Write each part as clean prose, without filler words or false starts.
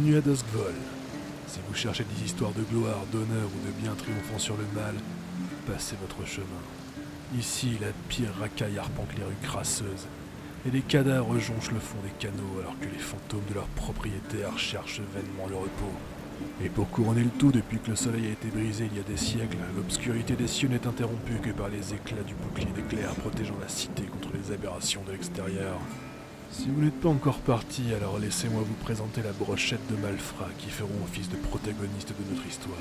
Bienvenue à Duskvoll. Si vous cherchez des histoires de gloire, d'honneur ou de bien triomphant sur le mal, passez votre chemin. Ici, la pire racaille arpente les rues crasseuses, et les cadavres jonchent le fond des canaux alors que les fantômes de leurs propriétaires cherchent vainement le repos. Et pour couronner le tout, depuis que le soleil a été brisé il y a des siècles, l'obscurité des cieux n'est interrompue que par les éclats du bouclier d'éclair protégeant la cité contre les aberrations de l'extérieur. Si vous n'êtes pas encore parti, alors laissez-moi vous présenter la brochette de malfrats qui feront office de protagonistes de notre histoire.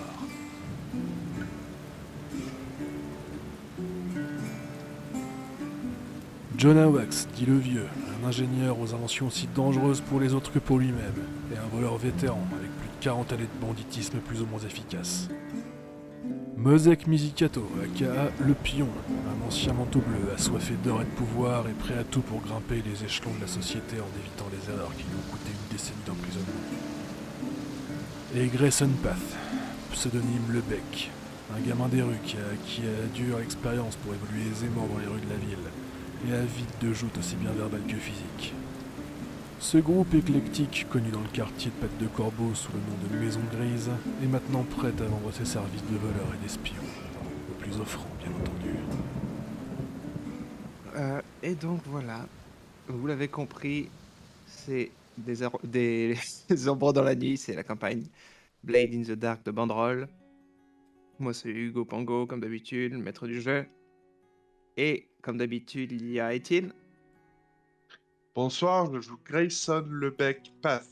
Jonah Wax, dit le vieux, un ingénieur aux inventions aussi dangereuses pour les autres que pour lui-même, et un voleur vétéran avec plus de 40 années de banditisme plus ou moins efficace. Mosek Mizicato, aka Le Pion, un ancien manteau bleu, assoiffé d'or et de pouvoir et prêt à tout pour grimper les échelons de la société en évitant les erreurs qui lui ont coûté une décennie d'emprisonnement. Et Grayson Path, pseudonyme Le Bec, un gamin des rues qui a acquis la dure expérience pour évoluer aisément dans les rues de la ville, et avide de joutes aussi bien verbales que physiques. Ce groupe éclectique, connu dans le quartier de Patte de Corbeau sous le nom de Maison Grise, est maintenant prêt à vendre ses services de voleur et d'espion, au plus offrant bien entendu. Et donc voilà, vous l'avez compris, c'est des ombres dans la nuit, c'est la campagne Blade in the Dark de Bandrol. Moi c'est Hugo Pango comme d'habitude, le maître du jeu. Et comme d'habitude il y a Étienne. Bonsoir, je joue Grayson Lebec Path.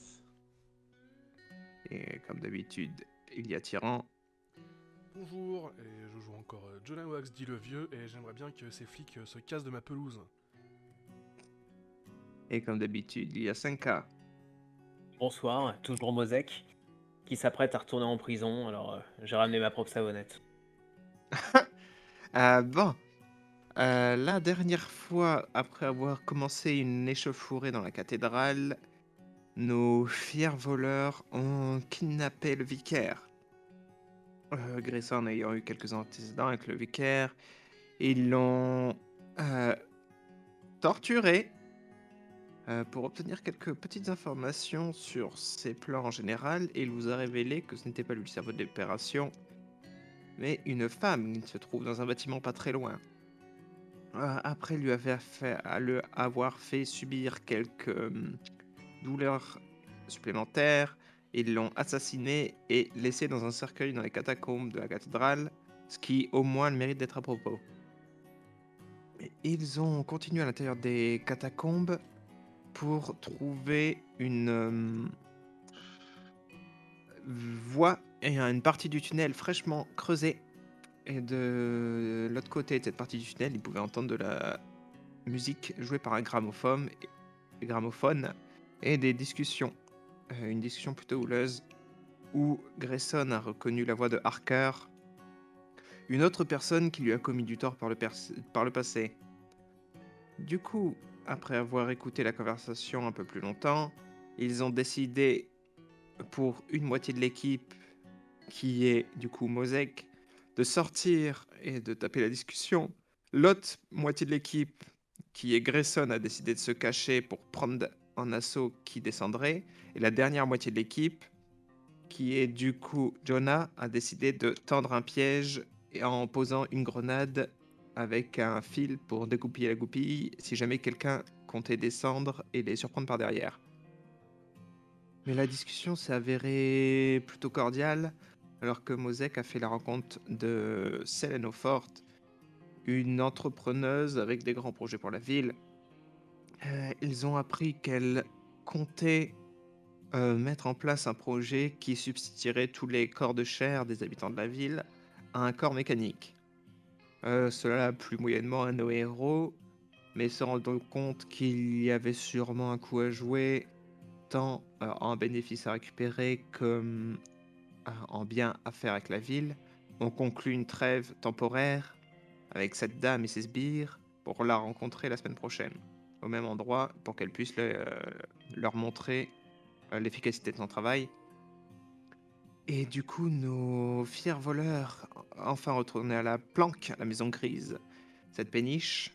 Et comme d'habitude il y a Tyran. Bonjour, et je joue encore Jonah Wax, dit le vieux, et j'aimerais bien que ces flics se cassent de ma pelouse. Et comme d'habitude il y a 5K. Bonsoir, toujours Mosek, qui s'apprête à retourner en prison, alors j'ai ramené ma propre savonnette. Bon, la dernière fois, après avoir commencé une échauffourée dans la cathédrale, nos fiers voleurs ont kidnappé le vicaire. Grayson ayant eu quelques antécédents avec le vicaire, ils l'ont torturé pour obtenir quelques petites informations sur ses plans en général, et il vous a révélé que ce n'était pas lui le cerveau de l'opération, mais une femme qui se trouve dans un bâtiment pas très loin. Après lui avoir fait subir quelques douleurs supplémentaires, ils l'ont assassiné et laissé dans un cercueil dans les catacombes de la cathédrale, ce qui au moins a le mérite d'être à propos. Et ils ont continué à l'intérieur des catacombes pour trouver une voie et une partie du tunnel fraîchement creusée. Et de l'autre côté de cette partie du tunnel, ils pouvaient entendre de la musique jouée par un gramophone et des discussions. Une discussion plutôt houleuse où Grayson a reconnu la voix de Harker, une autre personne qui lui a commis du tort par le passé. Du coup, après avoir écouté la conversation un peu plus longtemps, ils ont décidé, pour une moitié de l'équipe, qui est du coup Mosek, de sortir et de taper la discussion. L'autre moitié de l'équipe, qui est Grayson, a décidé de se cacher pour prendre en assaut qui descendrait. Et la dernière moitié de l'équipe, qui est du coup Jonah, a décidé de tendre un piège en posant une grenade avec un fil pour dégoupiller la goupille si jamais quelqu'un comptait descendre et les surprendre par derrière. Mais la discussion s'est avérée plutôt cordiale, alors que Mosek a fait la rencontre de Selene O'Fort, une entrepreneuse avec des grands projets pour la ville. Ils ont appris qu'elle comptait mettre en place un projet qui substituerait tous les corps de chair des habitants de la ville à un corps mécanique. Cela a plu moyennement à nos héros, mais se rendant compte qu'il y avait sûrement un coup à jouer, tant en bénéfice à récupérer que en bien à faire avec la ville, on conclut une trêve temporaire avec cette dame et ses sbires pour la rencontrer la semaine prochaine, au même endroit, pour qu'elle puisse leur montrer l'efficacité de son travail. Et du coup, nos fiers voleurs, enfin retournés à la planque, à la maison grise, cette péniche,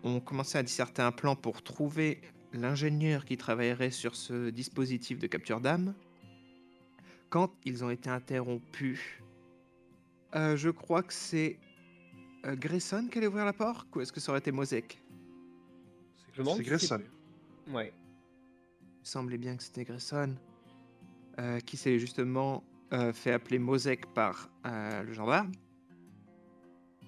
ont commencé à disserter un plan pour trouver l'ingénieur qui travaillerait sur ce dispositif de capture d'âme quand ils ont été interrompus. Je crois que c'est Grayson qui allait ouvrir la porte ou est-ce que ça aurait été Mosek? Je me demande C'est si Grayson. Ouais. Il me semblait bien que c'était Grayson qui s'est justement fait appeler Mosek par le gendarme.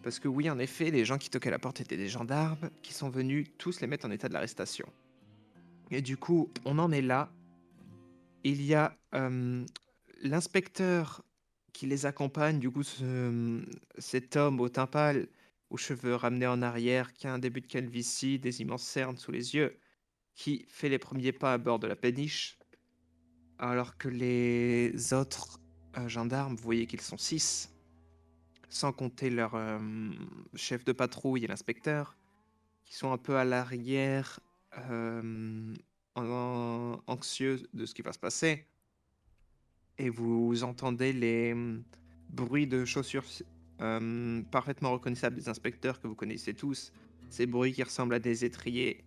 Parce que oui, en effet, les gens qui toquaient à la porte étaient des gendarmes qui sont venus tous les mettre en état de l'arrestation. Et du coup, on en est là. Il y a l'inspecteur qui les accompagne, du coup, cet homme au teint pâle, aux cheveux ramenés en arrière, qui a un début de calvitie, des immenses cernes sous les yeux, qui fait les premiers pas à bord de la péniche, alors que les autres gendarmes, vous voyez qu'ils sont 6, sans compter leur chef de patrouille et l'inspecteur, qui sont un peu à l'arrière, anxieux de ce qui va se passer. Et vous entendez les bruits de chaussures parfaitement reconnaissables des inspecteurs que vous connaissez tous. Ces bruits qui ressemblent à des étriers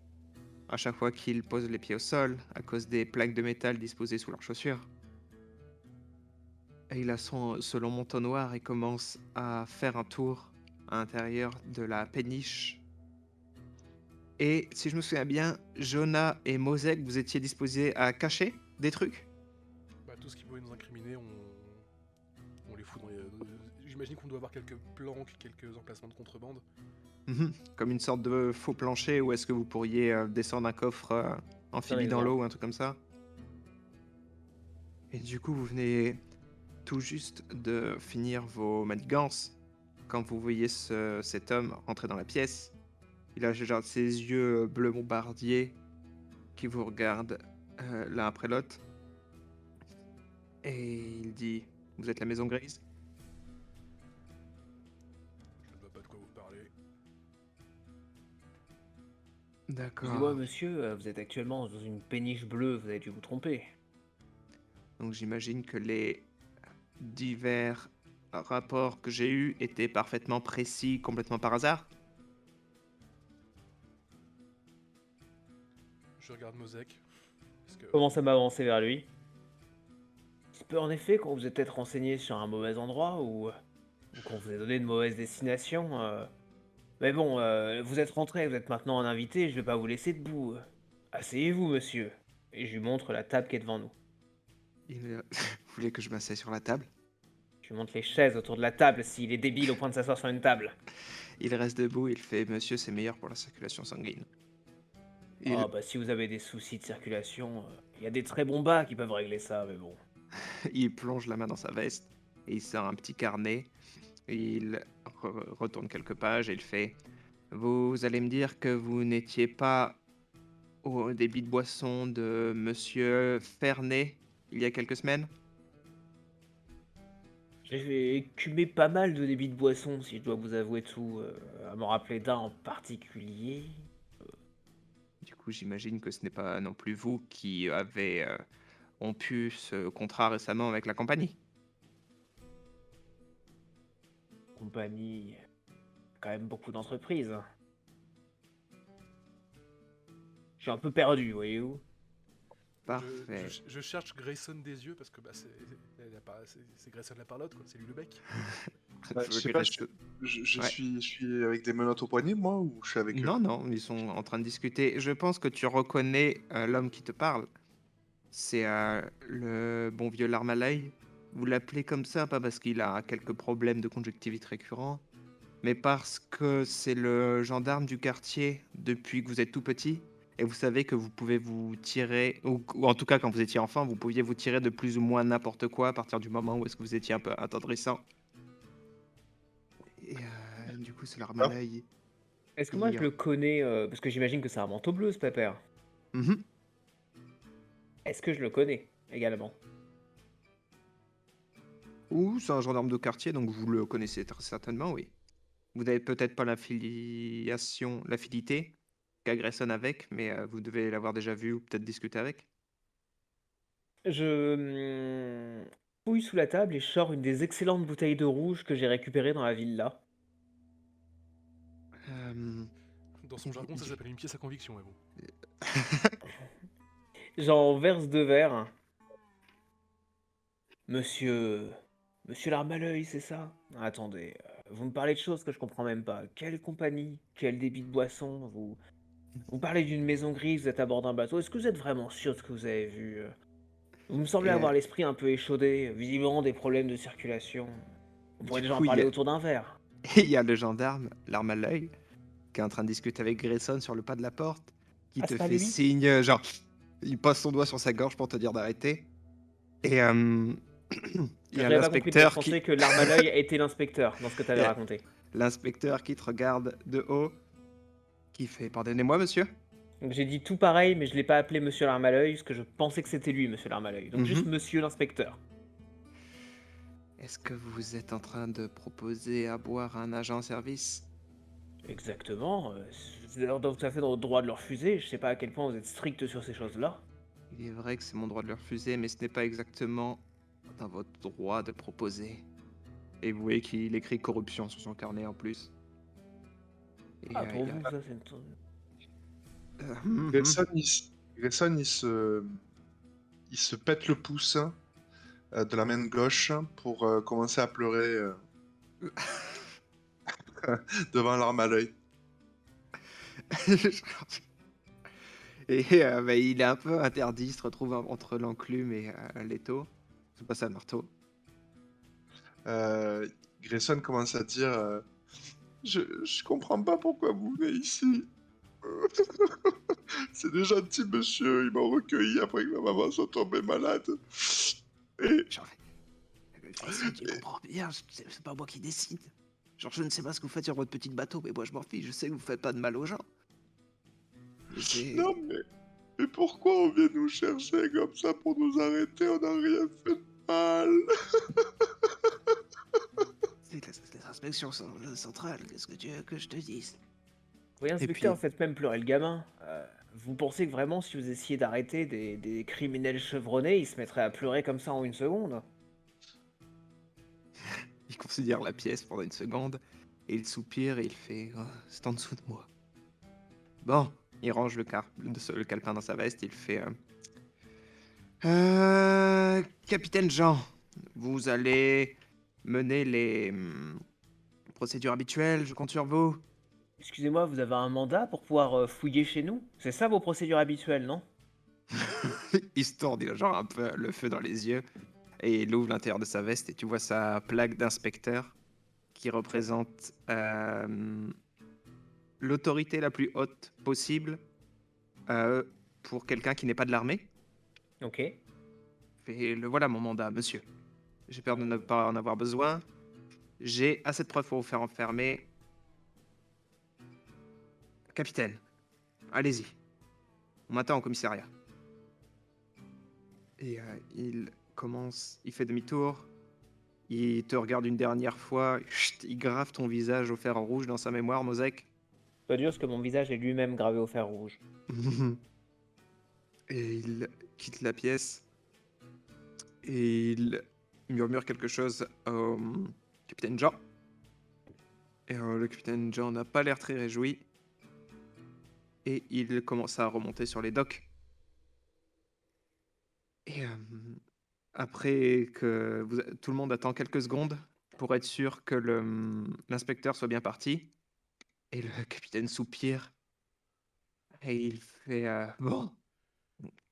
à chaque fois qu'ils posent les pieds au sol, à cause des plaques de métal disposées sous leurs chaussures. Et il a ce long manteau noir et commence à faire un tour à l'intérieur de la péniche. Et si je me souviens bien, Jonah et Mosek, vous étiez disposés à cacher des trucs? Bah, tout ce qui pouvait nous incriminer, on les fout dans les. J'imagine qu'on doit avoir quelques planques, quelques emplacements de contrebande. Comme une sorte de faux plancher, ou est-ce que vous pourriez descendre un coffre amphibie dans exemple. l'eau ou un truc comme ça? Et du coup, vous venez tout juste de finir vos manigances quand vous voyez cet homme rentrer dans la pièce. Il a genre ses yeux bleu bombardier qui vous regardent l'un après l'autre. Et il dit: Vous êtes la Maison Grise? Je ne vois pas de quoi vous parlez. Excusez-moi, D'accord. monsieur, vous êtes actuellement dans une péniche bleue, vous avez dû vous tromper. Donc j'imagine que les divers rapports que j'ai eus étaient parfaitement précis, complètement par hasard? Je regarde Mosek. Parce que. Commence à m'avancer vers lui. Il se peut en effet qu'on vous ait peut-être renseigné sur un mauvais endroit ou qu'on vous ait donné de mauvaises destinations. Mais bon, vous êtes rentré, vous êtes maintenant un invité, je vais pas vous laisser debout. Asseyez-vous, monsieur. Et je lui montre la table qui est devant nous. Vous voulez que je m'asseye sur la table? Je lui montre les chaises autour de la table s'il est débile au point de s'asseoir sur une table. Il reste debout, il fait: Monsieur, c'est meilleur pour la circulation sanguine. Ah bah si vous avez des soucis de circulation, il y a des très bons bas qui peuvent régler ça, mais bon. Il plonge la main dans sa veste et il sort un petit carnet. Il retourne quelques pages et il fait: Vous allez me dire que vous n'étiez pas au débit de boisson de Monsieur Fernet il y a quelques semaines? J'ai écumé pas mal de débits de boissons, si je dois vous avouer tout, à m'en rappeler d'un en particulier. Du coup, j'imagine que ce n'est pas non plus vous qui avez rompu ce contrat récemment avec la compagnie. Compagnie, quand même beaucoup d'entreprises. Je suis un peu perdu, voyez-vous. Parfait. Je cherche Grayson des yeux parce que bah, c'est Grayson la parlotte, quoi. C'est lui le bec. Je sais pas, Ouais. je suis avec des menottes au poignet, moi, ou je suis avec eux? Non, non, ils sont en train de discuter. Je pense que tu reconnais l'homme qui te parle. C'est le bon vieux larme à l'œil. Vous l'appelez comme ça, pas parce qu'il a quelques problèmes de conjonctivite récurrents, mais parce que c'est le gendarme du quartier depuis que vous êtes tout petit. Et vous savez que vous pouvez vous tirer, ou en tout cas quand vous étiez enfant, vous pouviez vous tirer de plus ou moins n'importe quoi à partir du moment où est-ce que vous étiez un peu attendrissant. Et du coup, c'est larme à Ah. l'œil. Est-ce que moi je le connais, parce que j'imagine que c'est un manteau bleu ce pépère. Mhm. Est-ce que je le connais également? Ou c'est un gendarme de quartier, donc vous le connaissez très certainement, oui. Vous n'avez peut-être pas l'affinité qu'a Grayson avec, mais vous devez l'avoir déjà vu ou peut-être discuté avec. Je fouille sous la table et je sors une des excellentes bouteilles de rouge que j'ai récupérées dans la villa. Euh, Dans son jargon, ça s'appelle une pièce à conviction, mais bon. J'en verse 2 verres. Monsieur... Monsieur l'arme à l'œil, c'est ça? Attendez, vous me parlez de choses que je comprends même pas. Quelle compagnie? Quel débit de boisson? Vous parlez d'une maison grise, vous êtes à bord d'un bateau. Est-ce que vous êtes vraiment sûr de ce que vous avez vu? Vous me semblez Et, avoir l'esprit un peu échaudé, visiblement des problèmes de circulation. On pourrait du déjà en coup, il y parler a, autour d'un verre. il y a le gendarme, l'arme à l'œil, qui est en train de discuter avec Grayson sur le pas de la porte, qui Ah, te c'est pas fait lui? signe, genre, il pose son doigt sur sa gorge pour te dire d'arrêter. Et il y a J'avais pas compris, toi. Je l'inspecteur qui, pensais que l'arme à l'œil était l'inspecteur dans ce que tu il y avais a raconté. l'inspecteur qui te regarde de haut, qui fait, pardonnez-moi, monsieur. Donc j'ai dit tout pareil, mais je l'ai pas appelé Monsieur l'arme à l'œil, parce que je pensais que c'était lui, Monsieur l'arme à l'œil. Donc juste Mhm. Monsieur l'inspecteur. Est-ce que vous êtes en train de proposer à boire à un agent en service? Exactement. Vous êtes tout à fait dans le droit de le refuser. Je sais pas à quel point vous êtes strict sur ces choses-là. Il est vrai que c'est mon droit de le refuser, mais ce n'est pas exactement dans votre droit de proposer. Et vous voyez qu'il écrit corruption sur son carnet en plus. Et, Ah, pour il y a- vous, ça c'est Mhm. Grayson, il se pète le pouce de la main gauche pour commencer à pleurer devant l'arme à l'œil. Et bah, il est un peu interdit, il se retrouve entre l'enclume et l'étau. C'est pas ça le marteau. Grayson commence à dire je comprends pas pourquoi vous venez ici. C'est des gentils monsieur, ils m'ont recueilli après que ma maman soit tombée malade. Et Genre, tu comprends bien, c'est pas moi qui décide. Genre, je ne sais pas ce que vous faites sur votre petit bateau, mais moi je m'en fiche, je sais que vous faites pas de mal aux gens. Mais c'est... non mais pourquoi on vient nous chercher comme ça pour nous arrêter? On n'a rien fait de mal. C'est les inspections centrales, qu'est-ce que tu veux que je te dise? Oui, Et inspecteur, puis, faites même pleurer le gamin. Vous pensez que vraiment, si vous essayez d'arrêter des criminels chevronnés, ils se mettraient à pleurer comme ça en une seconde? il considère la pièce pendant une seconde, et il soupire et il fait oh, c'est en dessous de moi. Bon, il range le calepin dans sa veste, il fait Capitaine Jean, vous allez mener les procédures habituelles, je compte sur vous. Excusez-moi, vous avez un mandat pour pouvoir fouiller chez nous? C'est ça vos procédures habituelles, non? Il se tourne, il a genre un peu le feu dans les yeux, et il ouvre l'intérieur de sa veste, et tu vois sa plaque d'inspecteur qui représente l'autorité la plus haute possible pour quelqu'un qui n'est pas de l'armée. Ok. Et le voilà mon mandat, monsieur. J'ai peur de ne pas en avoir besoin. J'ai assez de preuves pour vous faire enfermer. Capitaine, allez-y. On m'attend au commissariat. Et il commence, il fait demi-tour. Il te regarde une dernière fois. Chut, il grave ton visage au fer rouge dans sa mémoire, Mosek. Pas dur, parce que mon visage est lui-même gravé au fer rouge. Et il quitte la pièce. Et il murmure quelque chose au capitaine Jean. Et le capitaine Jean n'a pas l'air très réjoui. Et il commence à remonter sur les docks. Et après que tout le monde attend quelques secondes pour être sûr que l'inspecteur soit bien parti. Et le capitaine soupire. Et il fait bon,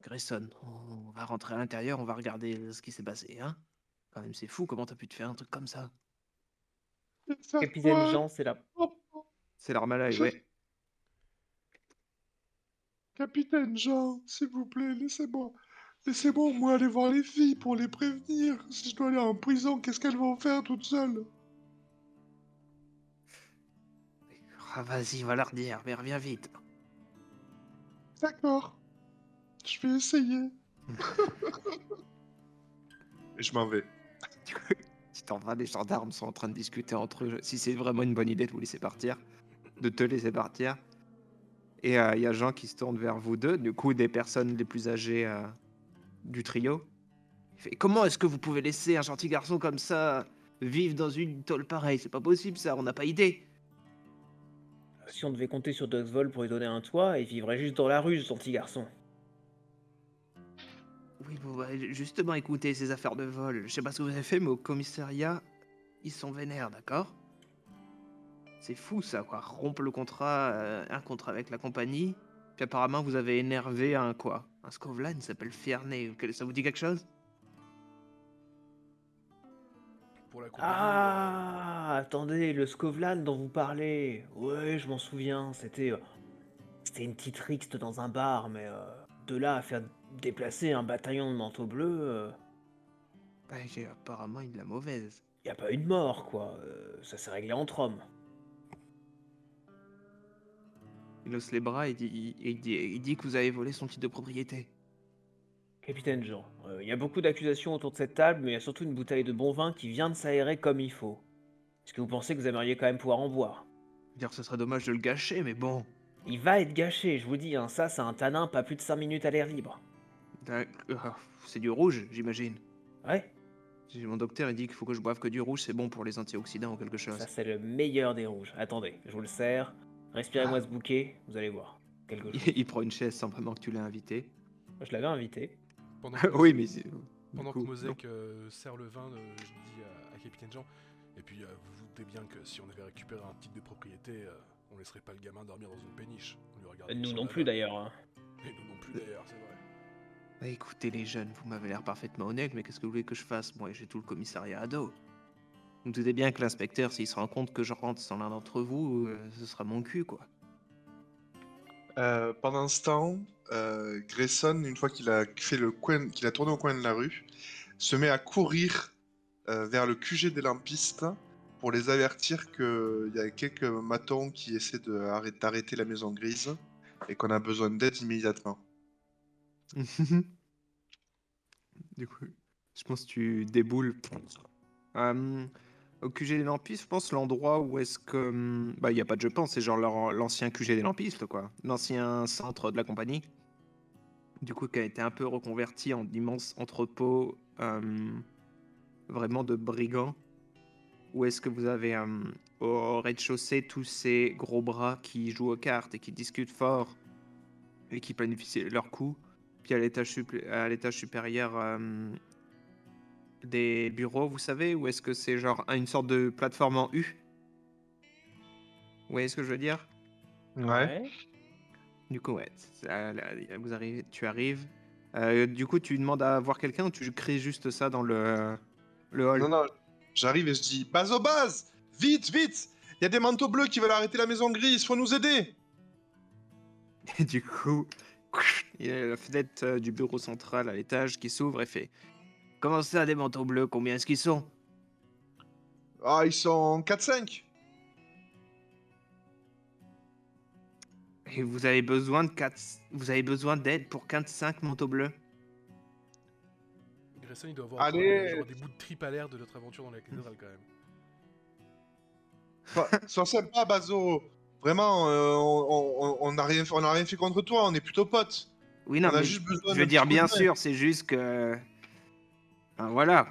Grayson, on va rentrer à l'intérieur, on va regarder ce qui s'est passé, hein. Quand même, c'est fou, comment t'as pu te faire un truc comme ça? Faire Capitaine quoi? Jean, c'est là. C'est l'arme à l'œil, ouais. Capitaine Jean, s'il vous plaît, laissez-moi. Laissez-moi au moins aller voir les filles pour les prévenir. Si je dois aller en prison, qu'est-ce qu'elles vont faire toutes seules? Ah, vas-y, va leur dire, mais reviens vite. D'accord. Je vais essayer. Et je m'en vais. Tu t'en vas, les gendarmes sont en train de discuter entre eux. Si c'est vraiment une bonne idée de vous laisser partir, de te laisser partir. Et il y a Jean qui se tourne vers vous deux, du coup, des personnes les plus âgées du trio. Il fait comment est-ce que vous pouvez laisser un gentil garçon comme ça vivre dans une tôle pareille? C'est pas possible, ça, on n'a pas idée. Si on devait compter sur Duxvol pour lui donner un toit, il vivrait juste dans la rue, son petit garçon. Oui, bon, bah, justement, écoutez, ces affaires de vol, je sais pas ce que vous avez fait, mais au commissariat, ils sont vénères, d'accord? C'est fou ça, quoi. Rompre le contrat, un contrat avec la compagnie, puis apparemment vous avez énervé un quoi? Un Skovlan, il s'appelle Fierney. Ça vous dit quelque chose? Pour la compagnie, Ah, attendez, le Skovlan dont vous parlez. Ouais, je m'en souviens. C'était une petite rixe dans un bar, mais de là à faire déplacer un bataillon de manteaux bleus, Bah, apparemment, il a mauvaise. y a pas eu de mort, quoi. Ça s'est réglé entre hommes. Il hausse les bras et il dit que vous avez volé son titre de propriété. Capitaine Jean, il y a beaucoup d'accusations autour de cette table, mais il y a surtout une bouteille de bon vin qui vient de s'aérer comme il faut. Est-ce que vous pensez que vous aimeriez quand même pouvoir en boire? Dire que ce serait dommage de le gâcher, mais bon. Il va être gâché, je vous dis, hein, ça c'est un tanin pas plus de 5 minutes à l'air libre. C'est du rouge, j'imagine. Ouais, Mon docteur il dit qu'il faut que je boive que du rouge, c'est bon pour les antioxydants ou quelque chose. ça c'est le meilleur des rouges. Attendez, je vous le sers. Respirez-moi ce bouquet, vous allez voir. Quelque chose. Il prend une chaise sans vraiment que tu l'aies invité. Je l'avais invité. pendant que, Oui, mais pendant du coup, que Mosek sert le vin, je dis à Capitaine Jean, et puis vous vous doutez bien que si on avait récupéré un titre de propriété, on laisserait pas le gamin dormir dans une péniche. On lui regarderait Nous sur non la plus dalle. d'ailleurs. Hein. Et nous non plus d'ailleurs, c'est vrai. Bah, écoutez les jeunes, vous m'avez l'air parfaitement honnête, mais qu'est-ce que vous voulez que je fasse? Moi, j'ai tout le commissariat à dos. Vous me doutez bien que l'inspecteur, s'il se rend compte que je rentre sans l'un d'entre vous, ce sera mon cul, quoi. Pendant ce temps, Grayson, une fois qu'il a fait le coin, qu'il a tourné au coin de la rue, se met à courir vers le QG des lampistes pour les avertir qu'il y a quelques matons qui essaient d'arrêter la maison grise et qu'on a besoin d'aide immédiatement. Du coup, je pense que tu déboules. Au QG des lampistes, je pense l'endroit où est-ce que... Bah, il n'y a pas de je pense, c'est genre l'ancien QG des lampistes, quoi. L'ancien centre de la compagnie. Du coup, qui a été un peu reconverti en immense entrepôt vraiment de brigands. Où est-ce que vous avez au rez-de-chaussée tous ces gros bras qui jouent aux cartes et qui discutent fort et qui planifient leurs coups. Puis à l'étage supérieur des bureaux, vous savez, ou est-ce que c'est genre une sorte de plateforme en U? Vous voyez ce que je veux dire? Ouais. Du coup, ouais, tu arrives. Du coup, tu demandes à voir quelqu'un ou tu crées juste ça dans le hall? Non, non, j'arrive et je dis Base! Vite, vite! Il y a des manteaux bleus qui veulent arrêter la maison grise, faut nous aider! Et du coup, il y a la fenêtre du bureau central à l'étage qui s'ouvre et fait: Comment ça, des manteaux bleus? Combien est-ce qu'ils sont? Ah, ils sont 4-5! Et vous avez besoin d'aide pour 5 manteaux bleus? Grayson, il doit avoir Allez. encore genre des bouts de trip à l'air de notre aventure dans la cathédrale quand même. Sois sympa, Bazo! Vraiment, on n'a rien fait contre toi, on est plutôt potes. Oui, non, On a mais juste besoin je d'un veux petit dire, coup de bien main. sûr, c'est juste que... Enfin, voilà,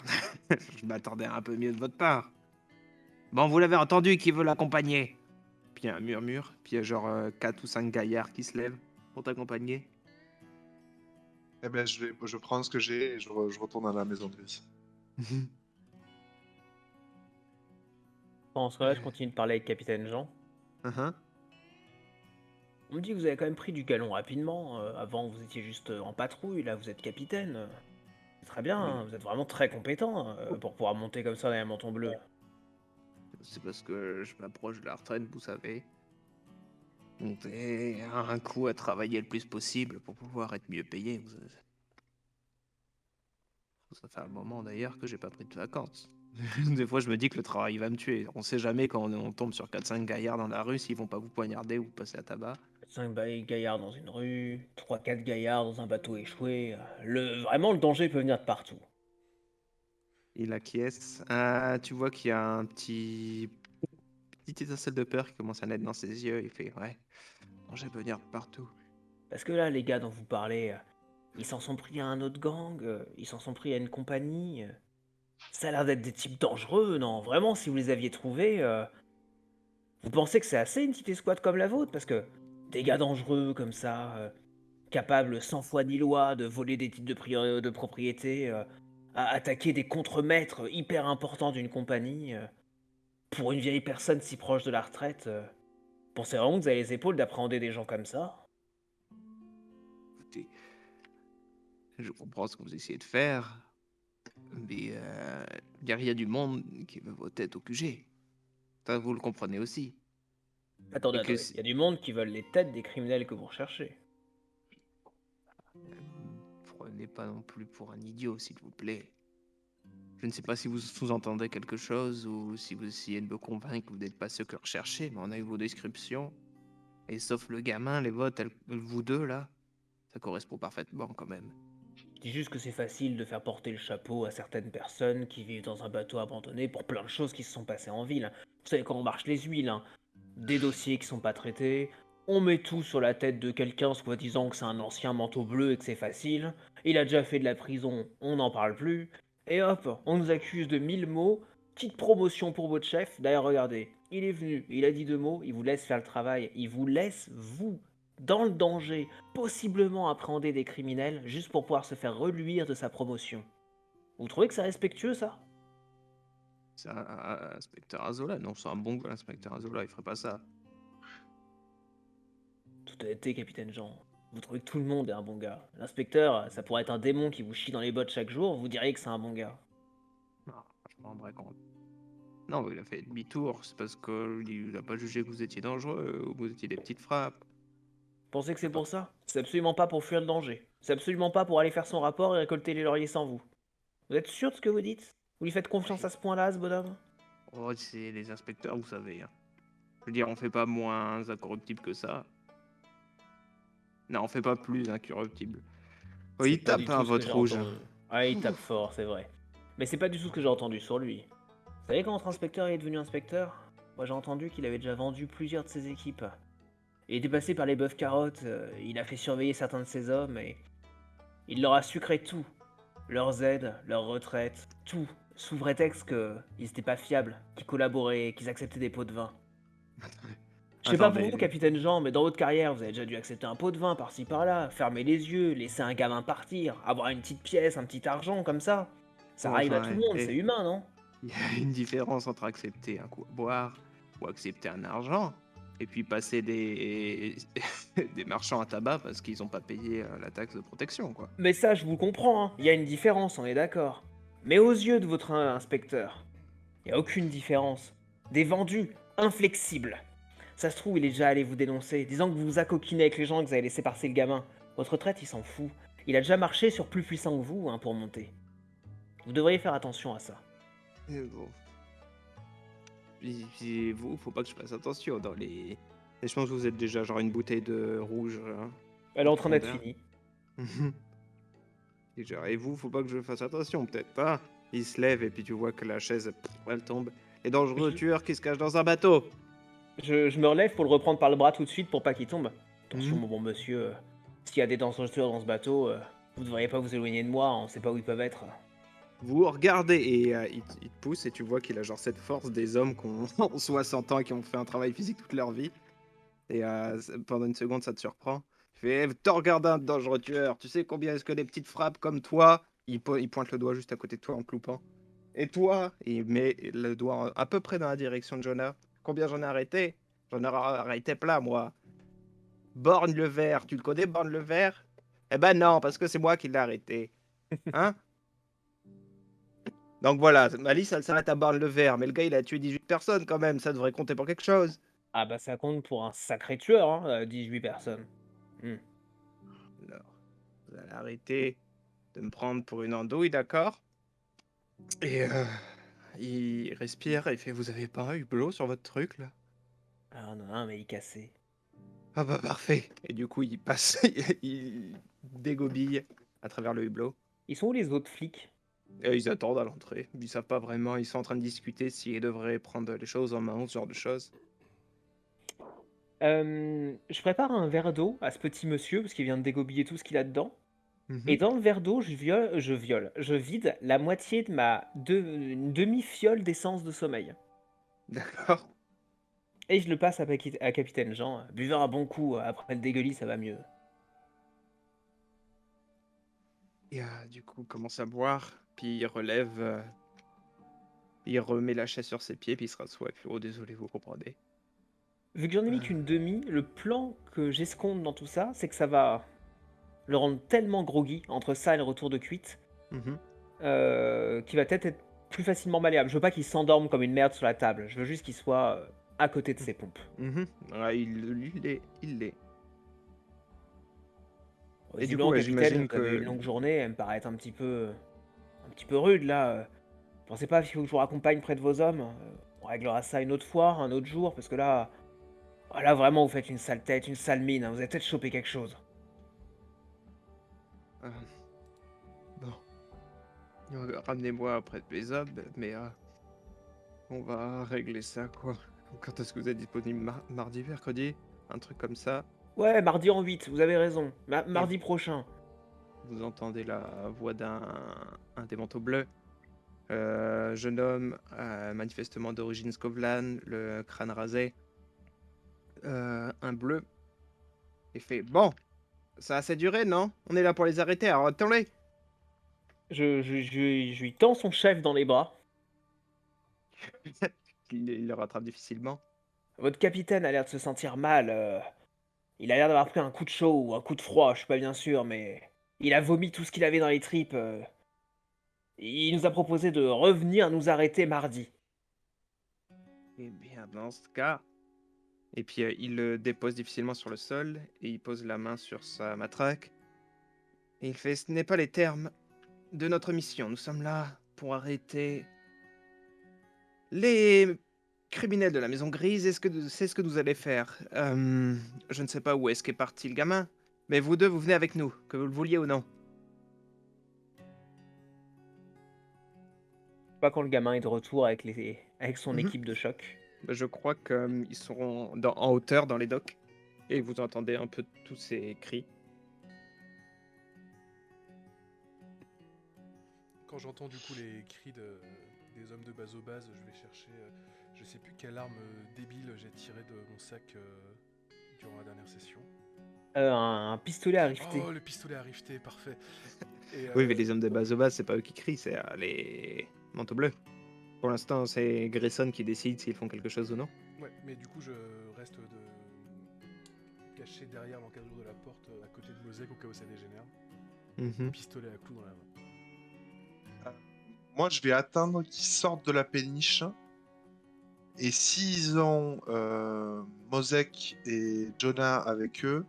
je m'attendais à un peu mieux de votre part. Bon, vous l'avez entendu, qui veut l'accompagner? Puis il y a un murmure, puis il y a genre 4 ou 5 gaillards qui se lèvent pour t'accompagner. Eh ben, je prends ce que j'ai et je retourne à la maison grise. Pendant ce temps-là, je continue de parler avec Capitaine Jean. Uh-huh. On me dit que vous avez quand même pris du galon rapidement. Avant, vous étiez juste en patrouille, là, vous êtes capitaine. C'est très bien, hein, vous êtes vraiment très compétent pour pouvoir monter comme ça dans un menton bleu. C'est parce que je m'approche de la retraite, vous savez. Monter un coup à travailler le plus possible pour pouvoir être mieux payé. Ça fait un moment d'ailleurs que j'ai pas pris de vacances. Des fois, je me dis que le travail va me tuer. On sait jamais quand on tombe sur 4-5 gaillards dans la rue s'ils vont pas vous poignarder ou vous passer à tabac. 5 gaillards dans une rue, 3-4 gaillards dans un bateau échoué. Vraiment, le danger peut venir de partout. Il acquiesce. Tu vois qu'il y a un petite étincelle de peur qui commence à naître dans ses yeux. Il fait ouais, le danger peut venir de partout. Parce que là, les gars dont vous parlez, ils s'en sont pris à un autre gang, ils s'en sont pris à une compagnie. Ça a l'air d'être des types dangereux, non? Vraiment, si vous les aviez trouvés, Vous pensez que c'est assez une petite escouade comme la vôtre? Parce que des gars dangereux comme ça, capables sans foi ni loi de voler des titres de propriété, à attaquer des contremaîtres hyper importants d'une compagnie, pour une vieille personne si proche de la retraite, pensez vraiment que vous avez les épaules d'appréhender des gens comme ça? Écoutez, je comprends ce que vous essayez de faire, mais derrière, il y a du monde qui veut vos têtes au QG. Ça, vous le comprenez aussi. Attendez, Et que attendez, il y a du monde qui veulent les têtes des criminels que vous recherchez. prenez pas non plus pour un idiot, s'il vous plaît. Je ne sais pas si vous sous-entendez quelque chose ou si vous essayez de me convaincre que vous n'êtes pas ce que recherchez, mais on a eu vos descriptions. Et sauf le gamin, les votes, vous deux là, ça correspond parfaitement quand même. Je dis juste que c'est facile de faire porter le chapeau à certaines personnes qui vivent dans un bateau abandonné pour plein de choses qui se sont passées en ville. Vous savez comment marchent les huiles, hein. Des dossiers qui sont pas traités, on met tout sur la tête de quelqu'un soi-disant que c'est un ancien manteau bleu et que c'est facile, il a déjà fait de la prison, on n'en parle plus, et hop, on nous accuse de 1000 mots, petite promotion pour votre chef, d'ailleurs regardez, il est venu, il a dit 2 mots, il vous laisse faire le travail, il vous laisse, vous, dans le danger, possiblement appréhender des criminels, juste pour pouvoir se faire reluire de sa promotion. Vous trouvez que c'est respectueux ça? C'est un inspecteur Azola, non, c'est un bon gars, l'inspecteur Azola, il ferait pas ça. Toute honnêteté, capitaine Jean. Vous trouvez que tout le monde est un bon gars. L'inspecteur, ça pourrait être un démon qui vous chie dans les bottes chaque jour, vous diriez que c'est un bon gars. Non, je me rendrais compte. Non, il a fait demi-tour, c'est parce qu'il n'a pas jugé que vous étiez dangereux ou que vous étiez des petites frappes. Pensez que c'est pour ça? C'est absolument pas pour fuir le danger. C'est absolument pas pour aller faire son rapport et récolter les lauriers sans vous. Vous êtes sûr de ce que vous dites? Vous lui faites confiance à ce point-là, ce bonhomme? Oh, c'est les inspecteurs, vous savez. Hein. Je veux dire, on fait pas moins incorruptible que ça. Non, on fait pas plus incorruptible. Oh, C'est il pas tape du un tout ce que vote j'ai rouge. entendu. Ah, il tape fort, c'est vrai. Mais c'est pas du tout ce que j'ai entendu sur lui. Vous savez quand notre inspecteur est devenu inspecteur? Moi j'ai entendu qu'il avait déjà vendu plusieurs de ses équipes. Il était passé par les bœufs carottes, il a fait surveiller certains de ses hommes et il leur a sucré tout. Leurs aides, leurs retraites, tout. Sous prétexte qu'ils étaient pas fiables, qu'ils collaboraient, qu'ils acceptaient des pots de vin. Je sais pas pour Attendez, vous, capitaine Jean, mais dans votre carrière, vous avez déjà dû accepter un pot de vin par-ci par-là, fermer les yeux, laisser un gamin partir, avoir une petite pièce, un petit argent comme ça. Ça bon, arrive à enfin, tout le monde, et- c'est humain, non? il y a une différence entre accepter un coup à boire ou accepter un argent et puis passer des, des marchands à tabac parce qu'ils ont pas payé la taxe de protection, quoi. Mais ça, je vous comprends, hein. Il y a une différence, on est d'accord. Mais aux yeux de votre inspecteur, il n'y a aucune différence. Des vendus inflexibles. Ça se trouve, il est déjà allé vous dénoncer, disant que vous vous accoquinez avec les gens et que vous avez laissé passer le gamin. Votre retraite, il s'en fout. Il a déjà marché sur plus puissant que vous, hein, pour monter. Vous devriez faire attention à ça. Et bon. Puis vous, faut pas que je fasse attention dans les. Et je pense que vous êtes déjà genre une bouteille de rouge. Hein. Elle est en train d'être Fondeur. finie. Et genre, et vous, faut pas que je fasse attention, peut-être pas. Il se lève et puis tu vois que la chaise, elle tombe. Les dangereux Je- tueurs qui se cachent dans un bateau. Je me relève pour le reprendre par le bras tout de suite pour pas qu'il tombe. Attention, Mhm. mon bon monsieur. S'il y a des danseurs dans ce bateau, vous devriez pas vous éloigner de moi, on sait pas où ils peuvent être. Vous regardez et il te pousse et tu vois qu'il a genre cette force des hommes qui ont 60 ans et qui ont fait un travail physique toute leur vie. Et pendant une seconde, ça te surprend. Il fait, te regarde un dangereux tueur. Tu sais combien est-ce que des petites frappes comme toi, il pointe le doigt juste à côté de toi en te loupant. Et toi, il met le doigt à peu près dans la direction de Jonah. Combien j'en ai arrêté? J'en ai arrêté plein, moi. Borgne le Vert, tu le connais, Borgne le Vert? Eh ben non, parce que c'est moi qui l'ai arrêté. Hein? Donc voilà, Malice, elle s'arrête à Borgne le Vert, mais le gars, il a tué 18 personnes quand même, ça devrait compter pour quelque chose. Ah bah ça compte pour un sacré tueur, hein, 18 personnes. Alors, vous allez arrêter de me prendre pour une andouille, d'accord? Et il respire et il fait, vous avez pas un hublot sur votre truc, là? Ah non, non, mais il est cassé. Ah bah parfait. Et du coup, il passe, il dégobille à travers le hublot. Ils sont où les autres flics? Et ils attendent à l'entrée. Ils savent pas vraiment, ils sont en train de discuter s'ils devraient prendre les choses en main, ce genre de choses. Je prépare un verre d'eau à ce petit monsieur, parce qu'il vient de dégobiller tout ce qu'il a dedans. Mhm. Et dans le verre d'eau, je vide la moitié de une demi-fiole d'essence de sommeil. D'accord. Et je le passe à Capitaine Jean. Buvez un bon coup, après le dégueulis, ça va mieux. Et du coup, il commence à boire, puis il relève, il remet la chaise sur ses pieds, puis il se rassoit, et puis oh désolé, vous comprenez. Vu que j'en ai mis qu'une demi, le plan que j'escompte dans tout ça, c'est que ça va le rendre tellement groggy entre ça et le retour de cuite, Mhm. qu'il va peut-être être plus facilement malléable. Je veux pas qu'il s'endorme comme une merde sur la table. Je veux juste qu'il soit à côté de ses pompes. Mhm. Ouais, il l'est, il l'est. Et du coup, Visiblement, ouais, capitaine, j'imagine vous avez eu que une longue journée, elle me paraît être un petit peu rude là. Pensez pas qu'il faut que je vous raccompagne près de vos hommes. On réglera ça une autre fois, un autre jour, parce que là, là vraiment, vous faites une sale tête, une sale mine. Hein. Vous avez peut-être chopé quelque chose. euh, bon, ramenez-moi près de mes hommes, mais on va régler ça quoi. Quand est-ce que vous êtes disponible mardi, mercredi, un truc comme ça? Ouais, mardi en 8, vous avez raison. Et Mardi prochain. vous entendez la voix un des manteaux bleus. Jeune homme, manifestement d'origine Scovlan, le crâne rasé, un bleu, et fait bon, ça a assez duré, non? On est là pour les arrêter, alors attends-les! Je lui tends son chef dans les bras. Il le rattrape difficilement. Votre capitaine a l'air de se sentir mal. Il a l'air d'avoir pris un coup de chaud ou un coup de froid, je suis pas bien sûr, mais il a vomi tout ce qu'il avait dans les tripes. Il nous a proposé de revenir nous arrêter mardi. Eh bien, dans ce cas. Et puis il le dépose difficilement sur le sol et il pose la main sur sa matraque. Et il fait ce n'est pas les termes de notre mission. Nous sommes là pour arrêter les criminels de la Maison Grise. C'est ce que nous allez faire? Je ne sais pas où est-ce qu'est parti le gamin, mais vous deux, vous venez avec nous, que vous le vouliez ou non. Je sais pas quand le gamin est de retour avec son Mhm. équipe de choc. Je crois qu'ils seront en hauteur dans les docks et vous entendez un peu tous ces cris. Quand j'entends du coup les cris des hommes de Bazobaz, je vais chercher. Je sais plus quelle arme débile j'ai tiré de mon sac durant la dernière session. Un pistolet à rifter. Oh, le pistolet à rifter, parfait. Et, Oui, mais les hommes de Bazobas, c'est pas eux qui crient, c'est les manteaux bleus. Pour l'instant, c'est Grayson qui décide s'ils font quelque chose ou non. Ouais, mais du coup, je reste caché derrière l'encadrure de la porte à côté de Mosek au cas où ça dégénère. Mhm. Pistolet à clous dans la main. Moi, je vais attendre qu'ils sortent de la péniche. Et s'ils ont Mosek et Jonah avec eux,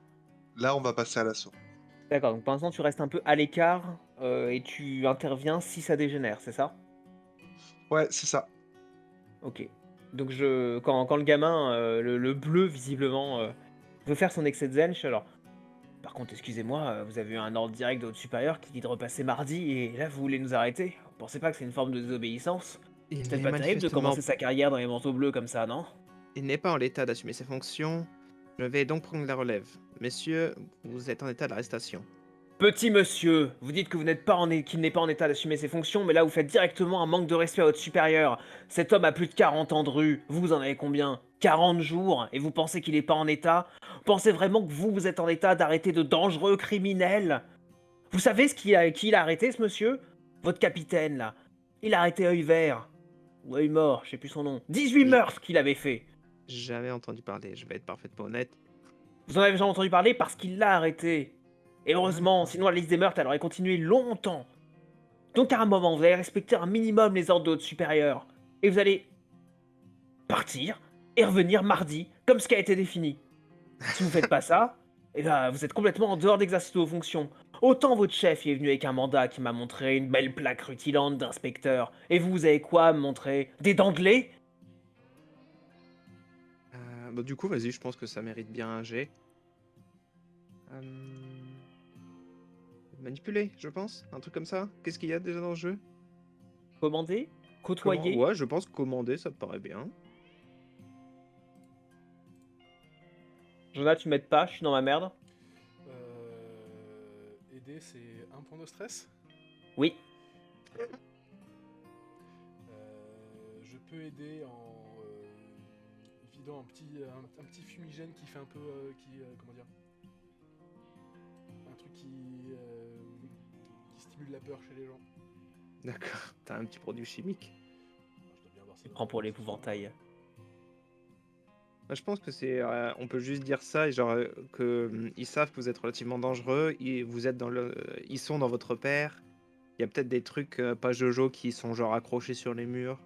là, on va passer à l'assaut. D'accord, donc pour l'instant tu restes un peu à l'écart et tu interviens si ça dégénère, c'est ça? Ouais, c'est ça. Ok. Donc quand le gamin, le bleu visiblement, veut faire son excès de zen, je suis alors. Par contre, excusez-moi, vous avez eu un ordre direct de votre supérieur qui dit de repasser mardi et là vous voulez nous arrêter? Vous pensez pas que c'est une forme de désobéissance? C'est Il peut-être n'est pas terrible de manifestement... commencer sa carrière dans les manteaux bleus comme ça, non? Il n'est pas en l'état d'assumer ses fonctions. Je vais donc prendre la relève. Messieurs, vous êtes en état d'arrestation. Petit monsieur, vous dites que vous n'êtes pas qu'il n'est pas en état d'assumer ses fonctions, mais là vous faites directement un manque de respect à votre supérieur. Cet homme a plus de 40 ans de rue, vous en avez combien? 40 jours, et vous pensez qu'il n'est pas en état? Vous pensez vraiment que vous êtes en état d'arrêter de dangereux criminels? Vous savez qui il a arrêté ce monsieur? Votre capitaine là. Il a arrêté œil vert. Ou œil mort, je sais plus son nom. 18 J- meurtres qu'il avait fait. Jamais entendu parler, je vais être parfaitement honnête. Vous en avez jamais entendu parler parce qu'il l'a arrêté. Et heureusement, sinon la liste des meurtres elle aurait continué longtemps. Donc à un moment, vous allez respecter un minimum les ordres de votre supérieur. Et vous allez partir et revenir mardi, comme ce qui a été défini. Si vous faites pas ça, eh ben, vous êtes complètement en dehors d'exercice de vos fonctions. Autant votre chef il est venu avec un mandat qui m'a montré une belle plaque rutilante d'inspecteur. Et vous avez quoi à me montrer? Des dents de lait? Bon, du coup, vas-y, je pense que ça mérite bien un jet. Manipuler, je pense. Un truc comme ça. Qu'est-ce qu'il y a déjà dans le jeu? Commander? Côtoyer? Ouais, je pense commander, ça me paraît bien. Jonah, tu m'aides pas, je suis dans ma merde. Aider, c'est un point de stress. Oui. Je peux aider en décidant un petit fumigène qui fait un peu, comment dire, un truc qui stimule la peur chez les gens. D'accord, t'as un petit produit chimique. Je dois bien voir ça. Il dans prend le pour manuel, l'épouvantail. Je pense que c'est, on peut juste dire ça, et genre que ils savent que vous êtes relativement dangereux, vous êtes ils sont dans votre repère. Il y a peut-être des trucs pas Jojo qui sont genre accrochés sur les murs.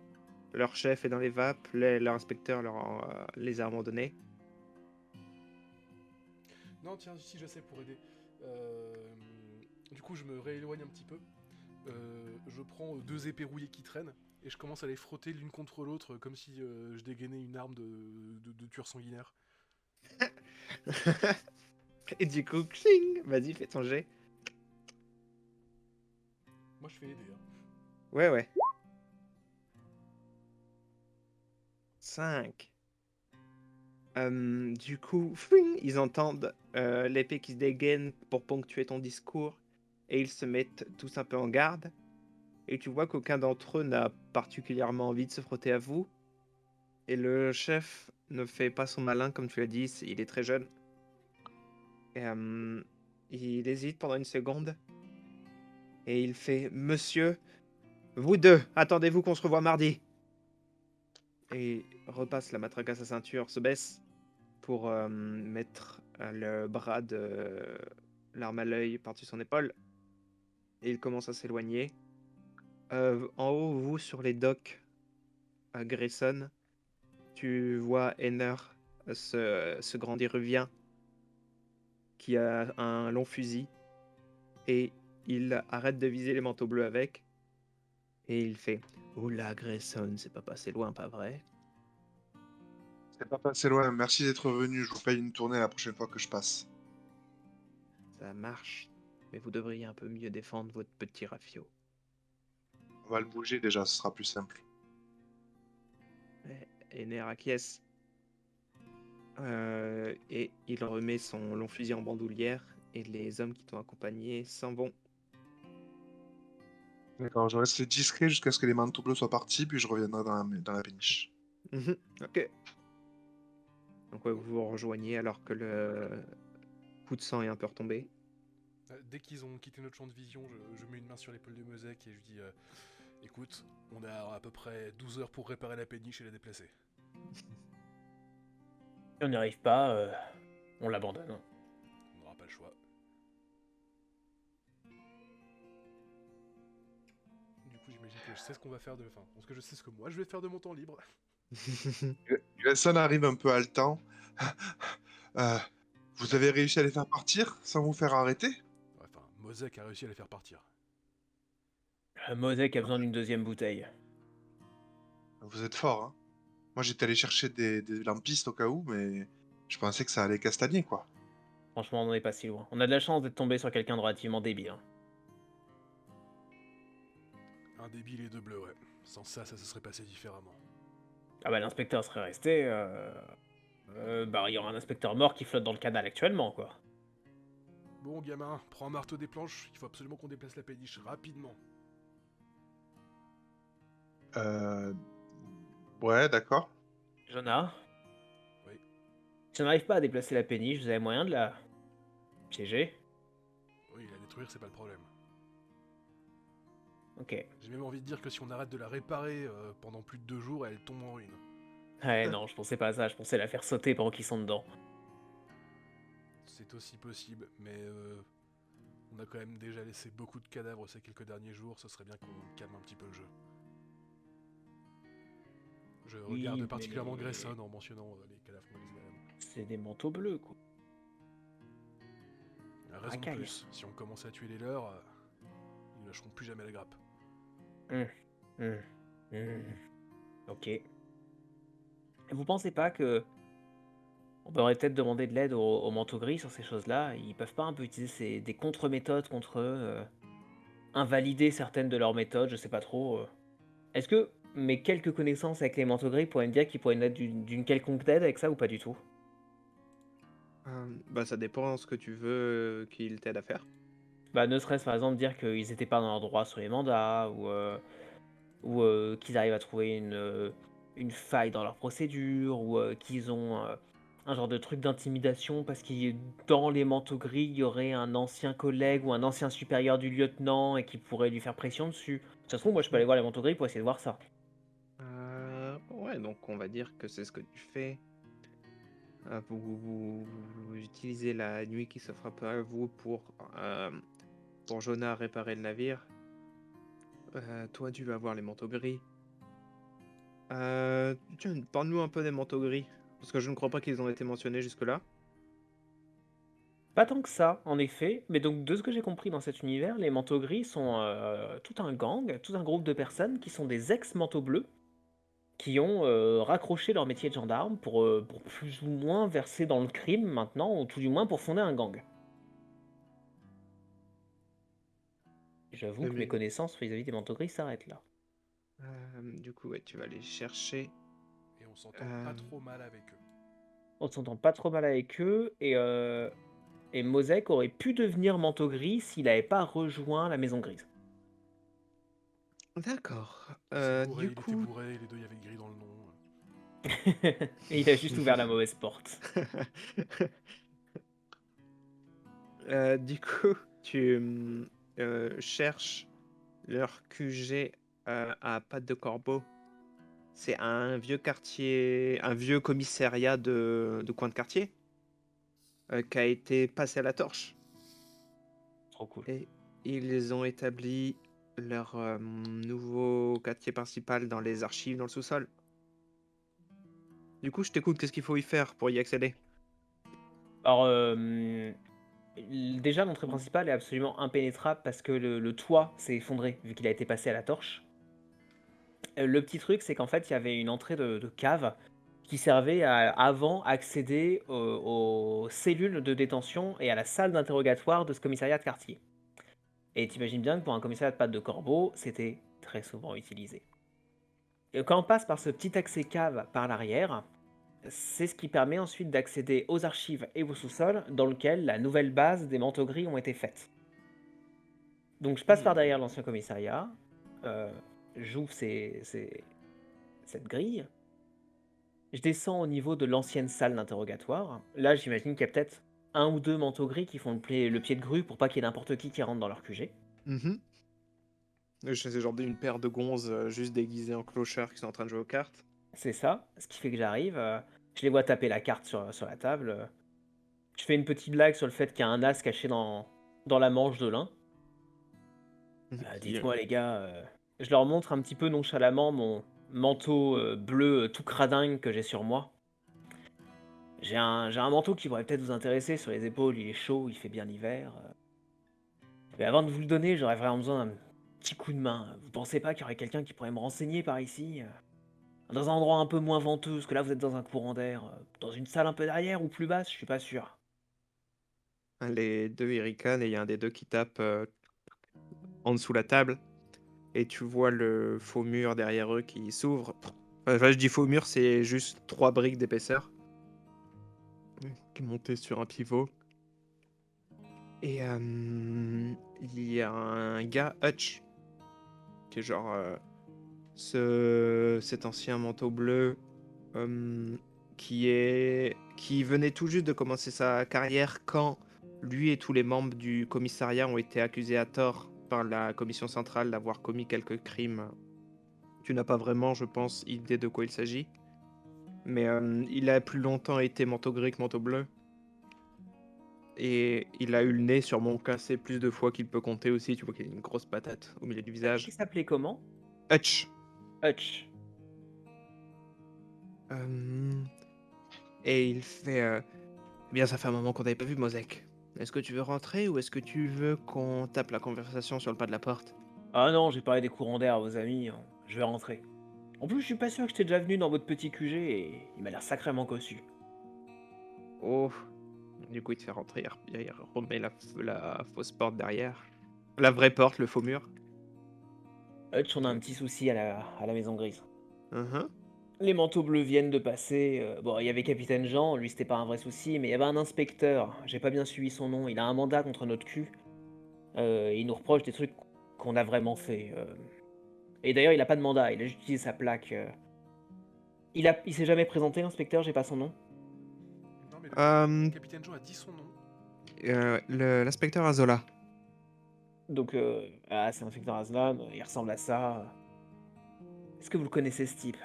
Leur chef est dans les vapes, leur inspecteur les a abandonnés. Non, tiens, si je sais pour aider. Euh, du coup, je me rééloigne un petit peu. Je prends deux épées rouillées qui traînent et je commence à les frotter l'une contre l'autre comme si je dégainais une arme de tueur sanguinaire. Et du coup, cling, vas-y, fais ton jet. Moi, je fais aider. Hein. Ouais. 5. Du coup, fling, ils entendent l'épée qui se dégaine pour ponctuer ton discours et ils se mettent tous un peu en garde. Et tu vois qu'aucun d'entre eux n'a particulièrement envie de se frotter à vous. Et le chef ne fait pas son malin, comme tu l'as dit, il est très jeune. Et, il hésite pendant une seconde. Et il fait « Monsieur, vous deux, attendez-vous qu'on se revoie mardi ?» Et repasse la matraque à sa ceinture, se baisse pour mettre le bras de l'arme à l'œil par-dessus son épaule. Et il commence à s'éloigner. En haut, vous, sur les docks à Grayson, tu vois Henner, ce grand diruvien, qui a un long fusil. Et il arrête de viser les manteaux bleus avec. Et il fait « Oula, Grayson, c'est pas passé loin, pas vrai ?» C'est pas passé loin, merci d'être venu, je vous paye une tournée la prochaine fois que je passe. Ça marche, mais vous devriez un peu mieux défendre votre petit Rafio. On va le bouger déjà, ce sera plus simple. Henner acquiesce. Et il remet son long fusil en bandoulière et les hommes qui t'ont accompagné s'en vont. D'accord, je reste discret jusqu'à ce que les manteaux bleus soient partis, puis je reviendrai dans la péniche. Ok. Donc ouais, vous vous rejoignez alors que le coup de sang est un peu retombé. Dès qu'ils ont quitté notre champ de vision, je mets une main sur l'épaule de Mosek et je dis écoute, on a à peu près 12 heures pour réparer la péniche et la déplacer. Si on n'y arrive pas, on l'abandonne. On n'aura pas le choix. Du coup, j'imagine que je sais ce qu'on va faire de. Enfin, parce que je sais ce que moi je vais faire de mon temps libre. Grayson arrive un peu haletant. Vous avez réussi à les faire partir sans vous faire arrêter? Enfin, Mosek a réussi à les faire partir. Mosek a besoin d'une deuxième bouteille. Vous êtes fort, hein. Moi j'étais allé chercher des lampistes au cas où, mais je pensais que ça allait castagner, quoi. Franchement, on n'en est pas si loin. On a de la chance d'être tombé sur quelqu'un de relativement débile. Hein. Un débile et deux bleus, ouais. Sans ça, ça se serait passé différemment. Ah bah l'inspecteur serait resté. Bah il y aura un inspecteur mort qui flotte dans le canal actuellement, quoi. Bon, gamin, prends un marteau des planches, il faut absolument qu'on déplace la péniche rapidement. Ouais, d'accord. Jonah, Oui. si on n'arrive pas à déplacer la péniche, vous avez moyen de la piéger? Oui, la détruire, c'est pas le problème. Ok. J'ai même envie de dire que si on arrête de la réparer pendant plus de 2 jours, elle tombe en ruine. Ouais, non, je pensais pas à ça, je pensais la faire sauter pendant qu'ils sont dedans. C'est aussi possible, mais on a quand même déjà laissé beaucoup de cadavres ces quelques derniers jours, ce serait bien qu'on calme un petit peu le jeu. Je Oui, regarde mais- particulièrement Grayson en mentionnant les cadavres qu'on a laissés derrière nous. C'est des manteaux bleus, quoi. Raison de Racaille. plus, si on commence à tuer les leurs, ils ne lâcheront plus jamais la grappe. Ok. Et vous pensez pas que on devrait peut-être demander de l'aide aux manteaux gris sur ces choses-là? Ils peuvent pas un peu utiliser des contre-méthodes contre eux, invalider certaines de leurs méthodes, je sais pas trop. Est-ce que mes quelques connaissances avec les manteaux gris pourraient me dire qu'ils pourraient nous être d'une quelconque aide avec ça ou pas du tout? Bah ça dépend ce que tu veux qu'il t'aide à faire. Bah, ne serait-ce par exemple dire qu'ils étaient pas dans leur droit sur les mandats ou qu'ils arrivent à trouver une faille dans leur procédure ou qu'ils ont un genre de truc d'intimidation parce que dans les manteaux gris, il y aurait un ancien collègue ou un ancien supérieur du lieutenant et qui pourrait lui faire pression dessus. Ça se trouve, moi je peux aller voir les manteaux gris pour essayer de voir ça. Ouais, donc on va dire que c'est ce que tu fais. Vous utilisez la nuit qui s'offre un peu à vous pour Jonah réparer le navire. Toi, tu vas voir les manteaux gris. Tiens, parle-nous un peu des manteaux gris. Parce que je ne crois pas qu'ils ont été mentionnés jusque-là. Pas tant que ça, en effet, mais donc de ce que j'ai compris dans cet univers, les manteaux gris sont tout un gang, tout un groupe de personnes qui sont des ex-manteaux bleus, qui ont raccroché leur métier de gendarme pour plus ou moins verser dans le crime maintenant, ou tout du moins pour fonder un gang. J'avoue Mais, que mais, mes connaissances vis-à-vis des manteaux gris s'arrêtent là. du coup, ouais, tu vas aller chercher. Et on s'entend pas trop mal avec eux. On s'entend pas trop mal avec eux, et Mosek aurait pu devenir manteau gris s'il n'avait pas rejoint la maison grise. D'accord. Il Du était coup, bourré, et les deux, il y avait gris dans le nom. Et il a juste ouvert la mauvaise porte. du coup, tu cherches leur QG à Patte de Corbeau. C'est un vieux quartier, un vieux commissariat de coin de quartier qui a été passé à la torche. Trop cool. Et ils ont établi leur nouveau quartier principal dans les archives, dans le sous-sol. Du coup, je t'écoute, qu'est-ce qu'il faut y faire pour y accéder? Alors, déjà, l'entrée principale est absolument impénétrable parce que le toit s'est effondré vu qu'il a été passé à la torche. Le petit truc, c'est qu'en fait, il y avait une entrée de cave qui servait à avant accéder aux cellules de détention et à la salle d'interrogatoire de ce commissariat de quartier. Et t'imagines bien que pour un commissariat de pattes de corbeau, c'était très souvent utilisé. Et quand on passe par ce petit accès cave par l'arrière, c'est ce qui permet ensuite d'accéder aux archives et au sous-sol dans lequel la nouvelle base des manteaux gris ont été faites. Donc je passe par derrière l'ancien commissariat, euh, j'ouvre cette grille, je descends au niveau de l'ancienne salle d'interrogatoire. Là, j'imagine qu'il y a peut-être un ou deux manteaux gris qui font le pied de grue pour pas qu'il y ait n'importe qui rentre dans leur QG. C'est genre une paire de gonzes juste déguisées en clochards qui sont en train de jouer aux cartes. C'est ça, ce qui fait que j'arrive, je les vois taper la carte sur la table. Je fais une petite blague sur le fait qu'il y a un as caché dans la manche de l'un. Dites-moi les gars, je leur montre un petit peu nonchalamment mon manteau bleu tout cradingue que j'ai sur moi. J'ai un manteau qui pourrait peut-être vous intéresser sur les épaules, il est chaud, il fait bien l'hiver. Mais avant de vous le donner, j'aurais vraiment besoin d'un petit coup de main. Vous pensez pas qu'il y aurait quelqu'un qui pourrait me renseigner par ici dans un endroit un peu moins venteux, parce que là vous êtes dans un courant d'air, dans une salle un peu derrière ou plus basse, je suis pas sûr. Les deux ils ricanent et il y a un des deux qui tape en dessous la table. Et tu vois le faux mur derrière eux qui s'ouvre. Enfin, je dis faux mur, c'est juste 3 briques d'épaisseur. Qui est monté sur un pivot. Et il y a un gars, Hutch, qui est genre cet ancien manteau bleu qui venait tout juste de commencer sa carrière quand lui et tous les membres du commissariat ont été accusés à tort par la commission centrale d'avoir commis quelques crimes. Tu n'as pas vraiment, je pense, idée de quoi il s'agit. Mais il a plus longtemps été manteau gris que manteau bleu. Et il a eu le nez sûrement cassé plus de fois qu'il peut compter aussi. Tu vois qu'il a une grosse patate au milieu du visage. Qui s'appelait comment? Hutch. Hutch. Et il fait... Eh bien, ça fait un moment qu'on t'avait pas vu, Mosek. Est-ce que tu veux rentrer ou est-ce que tu veux qu'on tape la conversation sur le pas de la porte? Ah non, j'ai parlé des courants d'air à vos amis, hein. Je vais rentrer. En plus, je suis pas sûr que j'étais déjà venu dans votre petit QG et il m'a l'air sacrément cossu. Oh. Du coup, il te fait rentrer. Il remet la fausse porte derrière. La vraie porte, le faux mur. Hutch, on a un petit souci à la maison grise. Mhm. Les manteaux bleus viennent de passer. Bon, il y avait Capitaine Jean, lui c'était pas un vrai souci, mais il y avait un inspecteur, j'ai pas bien suivi son nom, il a un mandat contre notre cul. Il nous reproche des trucs qu'on a vraiment fait. Et d'ailleurs, il a pas de mandat, il a juste utilisé sa plaque. Il s'est jamais présenté, l'inspecteur, j'ai pas son nom. Non, mais Euh, capitaine Joe a dit son nom. L'inspecteur Azola. Donc, c'est l'inspecteur Aslan, il ressemble à ça. Est-ce que vous le connaissez, ce type?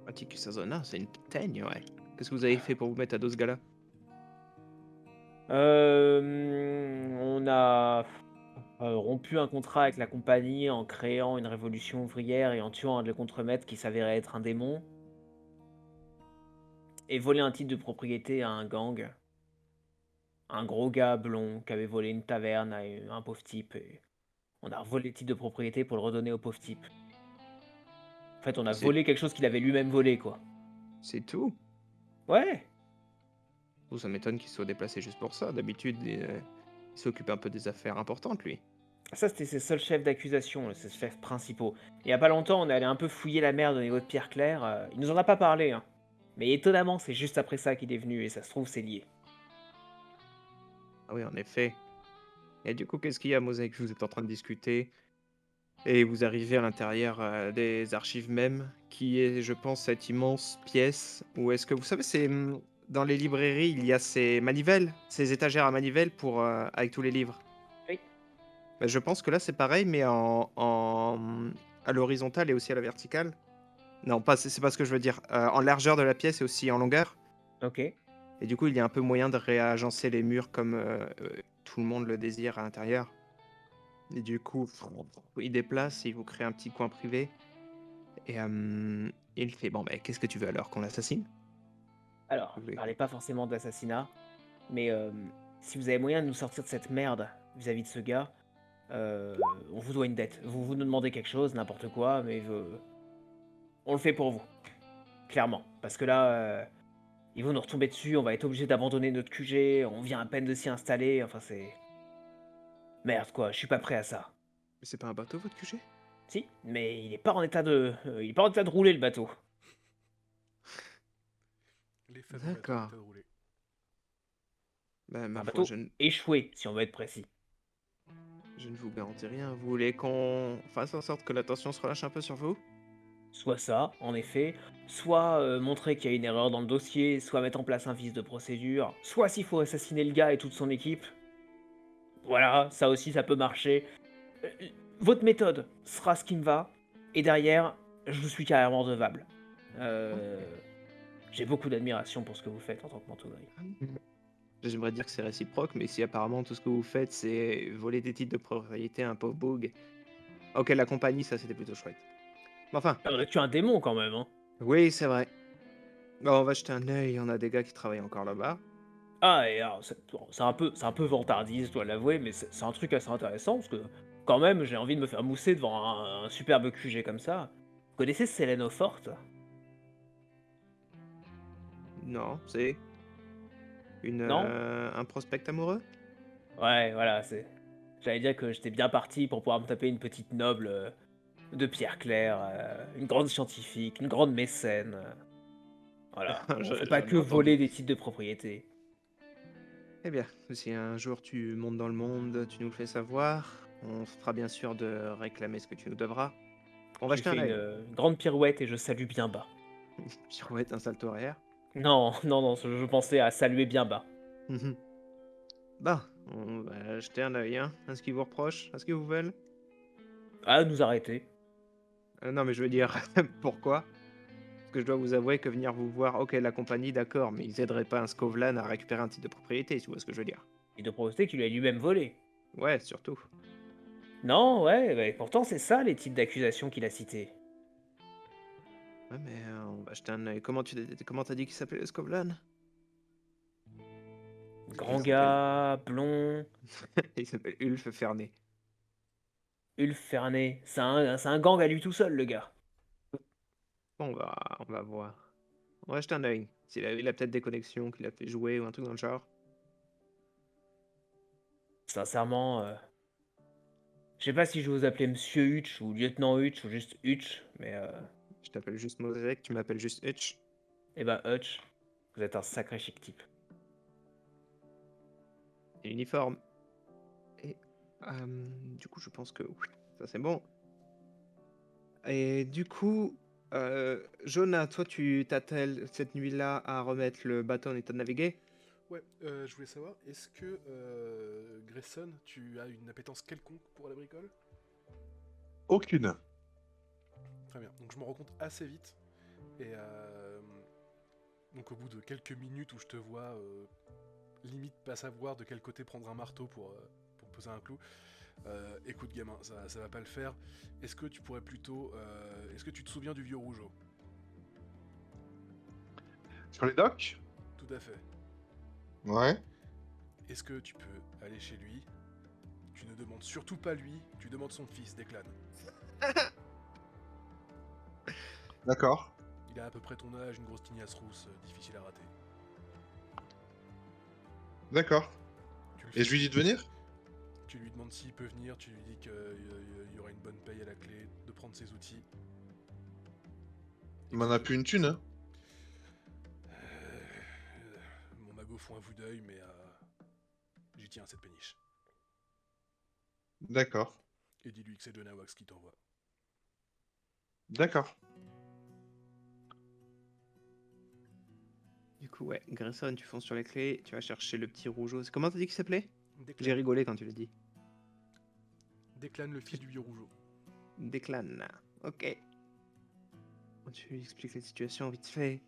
Atticus Azona, c'est une teigne, ouais. Qu'est-ce que vous avez fait pour vous mettre à dos ce gars-là? On a rompu un contrat avec la compagnie en créant une révolution ouvrière et en tuant un de contremaîtres qui s'avérait être un démon, et volé un titre de propriété à un gang. Un gros gars blond qui avait volé une taverne à un pauvre type, et on a volé le titre de propriété pour le redonner au pauvre type. En fait, on a C'est volé quelque chose qu'il avait lui-même volé, quoi. c'est tout? Ouais. Oh, ça m'étonne qu'il soit déplacé juste pour ça. D'habitude, il s'occupe un peu des affaires importantes, lui. Ça, c'était ses seuls chefs d'accusation, ses chefs principaux. Il y a pas longtemps, on est allé un peu fouiller la merde au niveau de Pierre Claire. Il nous en a pas parlé, hein. Mais étonnamment, c'est juste après ça qu'il est venu, et ça se trouve, c'est lié. Ah oui, en effet. Et du coup, qu'est-ce qu'il y a, Mosaïque? Vous êtes en train de discuter et vous arrivez à l'intérieur des archives même, qui est, je pense, cette immense pièce où est-ce que vous savez, dans les librairies, il y a ces manivelles, ces étagères à manivelles pour avec tous les livres. Oui. Bah, je pense que là, c'est pareil, mais à l'horizontale et aussi à la verticale. Non, pas, c'est pas ce que je veux dire. En largeur de la pièce et aussi en longueur. Ok. Et du coup, il y a un peu moyen de réagencer les murs comme tout le monde le désire à l'intérieur. Et du coup, il déplace, il vous crée un petit coin privé. Et il fait, bon, ben, qu'est-ce que tu veux alors, qu'on l'assassine? Alors, Oui. parlez pas forcément d'assassinat, mais si vous avez moyen de nous sortir de cette merde vis-à-vis de ce gars, on vous doit une dette. Vous nous demandez quelque chose, n'importe quoi, mais on le fait pour vous. Clairement. Parce que là, ils vont nous retomber dessus, on va être obligé d'abandonner notre QG, on vient à peine de s'y installer, enfin c'est... Merde quoi, je suis pas prêt à ça. Mais c'est pas un bateau, votre QG? Si, mais il est pas en état de... il est pas en état de rouler le bateau. Les fameux bateaux D'accord. en état de rouler. Ben, ma Un foi, bateau échoué, si on veut être précis. je ne vous garantis rien. Vous voulez qu'on fasse en sorte que la tension se relâche un peu sur vous? Soit ça, en effet, soit montrer qu'il y a une erreur dans le dossier, soit mettre en place un vice de procédure, soit s'il faut assassiner le gars et toute son équipe. Voilà, ça aussi ça peut marcher. Euh, Votre méthode sera ce qui me va, et derrière, je vous suis carrément redevable. Euh, J'ai beaucoup d'admiration pour ce que vous faites en tant que manteau gris. J'aimerais dire que c'est réciproque, mais si apparemment tout ce que vous faites, c'est voler des titres de propriété à un pauvre boug. Ok, la compagnie, ça c'était plutôt chouette. Mais enfin, On a tué un démon quand même, hein. oui, c'est vrai. Bon, on va jeter un œil, on a des gars qui travaillent encore là-bas. Ah, et alors, bon, c'est un peu vantardise, je dois l'avouer, mais c'est un truc assez intéressant, parce que quand même, j'ai envie de me faire mousser devant un superbe QG comme ça. Vous connaissez Seleno Forte? Non, c'est Non? un prospect amoureux? Ouais, voilà, c'est... J'allais dire que j'étais bien parti pour pouvoir me taper une petite noble de Pierre Claire, une grande scientifique, une grande mécène. Voilà, on fait pas J'en ai que entendu. voler des titres de propriété. Eh bien, si un jour tu montes dans le monde, tu nous le fais savoir. On fera bien sûr de réclamer ce que tu nous devras. On va J'ai jeter fait un œil. une grande pirouette et je salue bien bas. Pirouette, un salto arrière. Non, non, non, je pensais à saluer bien bas. Mhm. Bon, on va jeter un œil, hein. À ce qu'ils vous reprochent, à ce qu'ils vous veulent. À nous arrêter. Non, mais je veux dire, pourquoi? Parce que je dois vous avouer que venir vous voir, ok, la compagnie, d'accord, mais ils aideraient pas un Scovlan à récupérer un titre de propriété, si vous voyez ce que je veux dire. Et de propriété qu'il lui a lui-même volé. Ouais, surtout. Non, ouais, bah, pourtant c'est ça les types d'accusations qu'il a cités. Ouais, mais on va jeter un œil. Comment t'as dit qu'il s'appelait le Scovlan? Grand Il s'appelle... gars, blond, il s'appelle Ulf Fernet. Ulf Fernet. C'est un gang à lui tout seul, le gars. Bon, on va voir. On va jeter un œil. Il a peut-être des connexions qu'il a fait jouer ou un truc dans le genre. Sincèrement, je sais pas si je vais vous appeler Monsieur Hutch ou Lieutenant Hutch ou juste Hutch, mais Je t'appelle juste Mosek, tu m'appelles juste Hutch. eh ben Hutch, vous êtes un sacré chic type. Et l'uniforme. Et du coup, je pense que oui, ça c'est bon. Et du coup, Jonah, toi, tu t'attelles cette nuit-là à remettre le bateau en état de naviguer? Ouais, je voulais savoir, est-ce que, Grayson, tu as une appétence quelconque pour la bricole? Aucune. Très bien, donc je me rends compte assez vite, et donc au bout de quelques minutes où je te vois limite pas savoir de quel côté prendre un marteau pour poser un clou, écoute gamin, ça va pas le faire. Est-ce que tu pourrais plutôt... est-ce que tu te souviens du vieux Rougeau? Sur les docks? Tout à fait. Ouais. Est-ce que tu peux aller chez lui? Tu ne demandes surtout pas lui, tu demandes son fils, Declan. D'accord. Il a à peu près ton âge, une grosse tignasse rousse, difficile à rater. D'accord. Tu le Et fais. je lui dis de venir? Tu lui demandes s'il peut venir, tu lui dis qu'il y aura une bonne paye à la clé, de prendre ses outils. Il m'en a plus une thune, hein. Mon magot font un coup d'œil, mais j'y tiens à cette péniche. D'accord. Et dis-lui que c'est Jonah Wax qui t'envoie. D'accord. Du coup, ouais, Grayson, tu fonces sur les clés, tu vas chercher le petit rougeau. Comment t'as dit qu'il s'appelait? J'ai Declan. rigolé quand tu l'as dit. Declan, le fils du vieux Rougeau. Declan. Ok. Tu lui expliques la situation vite fait.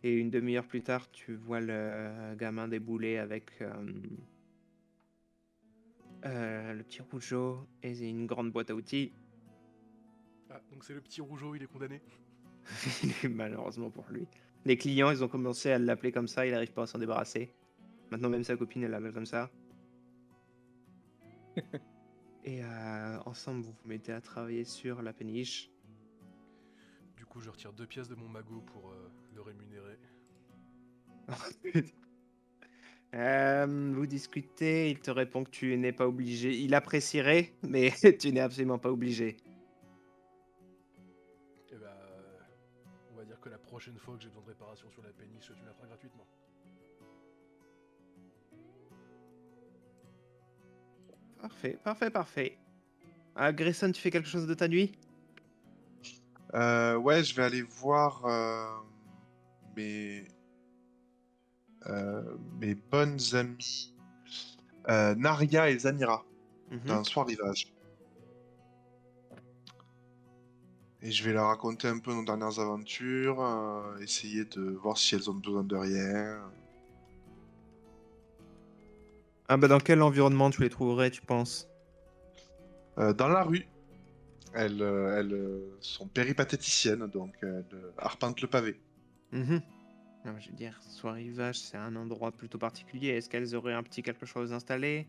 Et une demi-heure plus tard, tu vois le gamin débouler avec le petit rougeau et une grande boîte à outils. Ah, donc c'est le petit Rougeau, il est condamné? Malheureusement pour lui. Les clients, ils ont commencé à l'appeler comme ça, il n'arrive pas à s'en débarrasser. Maintenant, même sa copine, elle l'appelle comme ça. Et ensemble, vous vous mettez à travailler sur la péniche. Du coup, je retire 2 pièces de mon magot pour le rémunérer. Vous discutez, il te répond que tu n'es pas obligé. Il apprécierait, mais tu n'es absolument pas obligé. Et bah, on va dire que la prochaine fois que j'ai besoin de réparation sur la péniche, tu me la feras gratuitement. Parfait, parfait, parfait. Grayson, tu fais quelque chose de ta nuit? Ouais, je vais aller voir mes, mes bonnes amies Naria et Zanira Mhm. dans Soir Rivage. Et je vais leur raconter un peu nos dernières aventures, essayer de voir si elles ont besoin de rien. Ah bah dans quel environnement tu les trouverais, tu penses? Dans la rue, elles sont péripatéticiennes, donc elles arpentent le pavé. Mhm. Non, je veux dire, Soir Rivage, c'est un endroit plutôt particulier. Est-ce qu'elles auraient un petit quelque chose installé?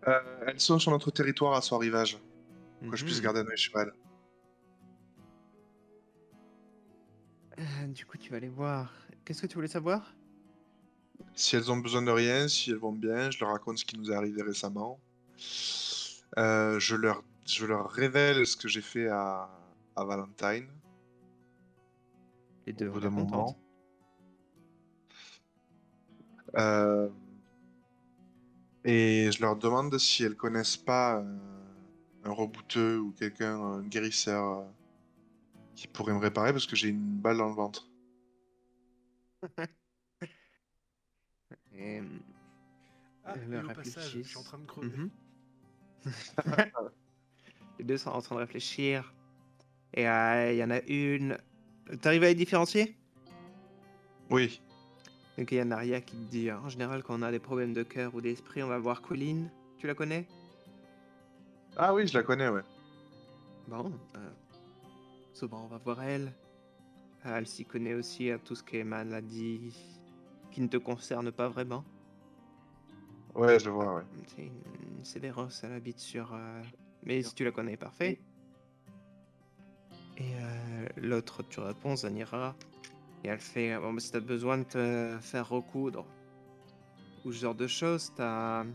Elles sont sur notre territoire à Soir Rivage, pour que je puisse Mhm. garder un œil sur elles. Du coup, tu vas les voir. Qu'est-ce que tu voulais savoir? Si elles ont besoin de rien, si elles vont bien, je leur raconte ce qui nous est arrivé récemment. Je leur révèle ce que j'ai fait à Valentine, Les au deux ont bout d'un l'air contentes. moment. Euh, et je leur demande si elles connaissent pas un rebouteux ou quelqu'un, un guérisseur, qui pourrait me réparer parce que j'ai une balle dans le ventre. Et, Ah, elles et au passage, je suis en réfléchissent. train de crever. Mhm. Les deux sont en train de réfléchir. Et il y en a une. T'arrives à les différencier? Oui. Donc il y a Naria qui te dit en général, quand on a des problèmes de cœur ou d'esprit, on va voir Colline. Tu la connais? Ah oui, je la connais, ouais. Bon, souvent on va voir elle. Elle s'y connaît aussi à tout ce qui est maladie qui ne te concerne pas vraiment. Ouais, je vois, ouais. C'est une Sévéros, elle habite sur. Mais si tu la connais, parfait. Et l'autre, tu réponds, Zanira. Et elle fait bon, bah, si t'as besoin de te faire recoudre ou ce genre de choses, t'as.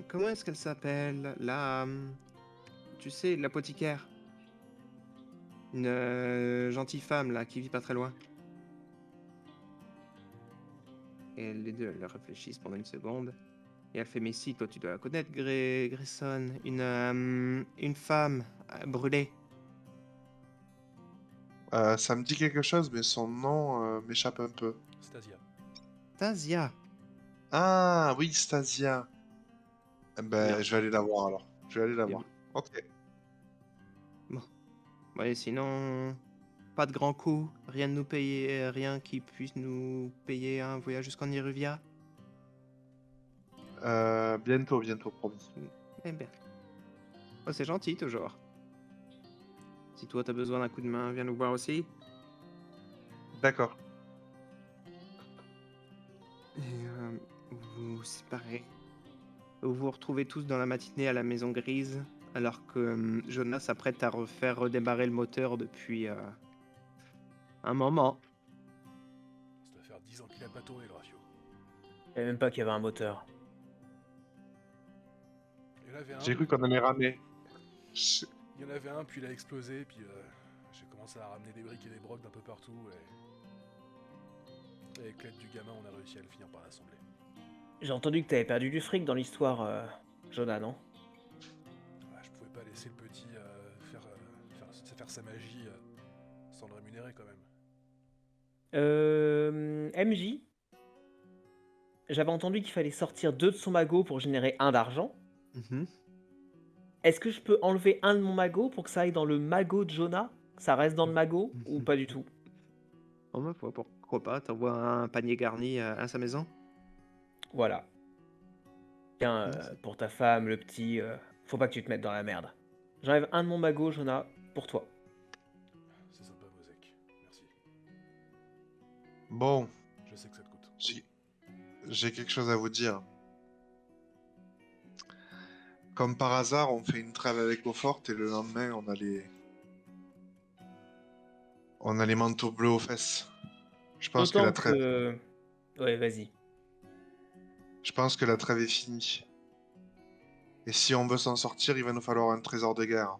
Comment est-ce qu'elle s'appelle? La. Tu sais, l'apothicaire. Une gentille femme là qui vit pas très loin. Et les deux, elles réfléchissent pendant une seconde. Et elle fait mais si, toi tu dois la connaître, Grayson. Une femme brûlé. Ça me dit quelque chose, mais son nom m'échappe un peu. Stasia. Tasia. Ah oui, Stasia. Eh ben, Bien. je vais aller la voir alors. Je vais aller la Bien. voir. Ok. Bon. Ouais, sinon, pas de grands coups, rien de nous payer, rien qui puisse nous payer un voyage jusqu'en Iruvia. Bientôt, promis. Eh bien. Oh, c'est gentil toujours. Si toi t'as besoin d'un coup de main, viens nous voir aussi. D'accord. Et c'est pareil. Vous vous retrouvez tous dans la matinée à la maison grise, alors que Jonas s'apprête à refaire redémarrer le moteur depuis un moment. Ça doit faire 10 ans qu'il a pas tourné le ratio. Je savais même pas qu'il y avait un moteur. Il y en avait un, J'ai cru qu'on allait ramer. Je- il y en avait un, puis il a explosé, puis j'ai commencé à ramener des briques et des brocs d'un peu partout, et avec l'aide du gamin, on a réussi à le finir par l'assembler. J'ai entendu que t'avais perdu du fric dans l'histoire, Jonah, non? Ah, je pouvais pas laisser le petit faire sa magie sans le rémunérer quand même. MJ, j'avais entendu qu'il fallait sortir 2 de son magot pour générer 1 d'argent. Mhm. Est-ce que je peux enlever 1 de mon magot pour que ça aille dans le magot de Jonah? Que ça reste dans le magot ou pas du tout? Oh, ma foi, pourquoi pas, t'envoies un panier garni à sa maison. Voilà. Tiens, pour ta femme, le petit, faut pas que tu te mettes dans la merde. J'enlève 1 de mon magot, Jonah, pour toi. C'est sympa, Mosek. Merci. Bon, Je sais que ça te coûte. j'ai quelque chose à vous dire. Comme par hasard, on fait une trêve avec Eau-Forte et le lendemain, on a les manteaux bleus aux fesses. Je pense que la D'autant trêve, que... Ouais, vas-y. je pense que la trêve est finie. Et si on veut s'en sortir, il va nous falloir un trésor de guerre.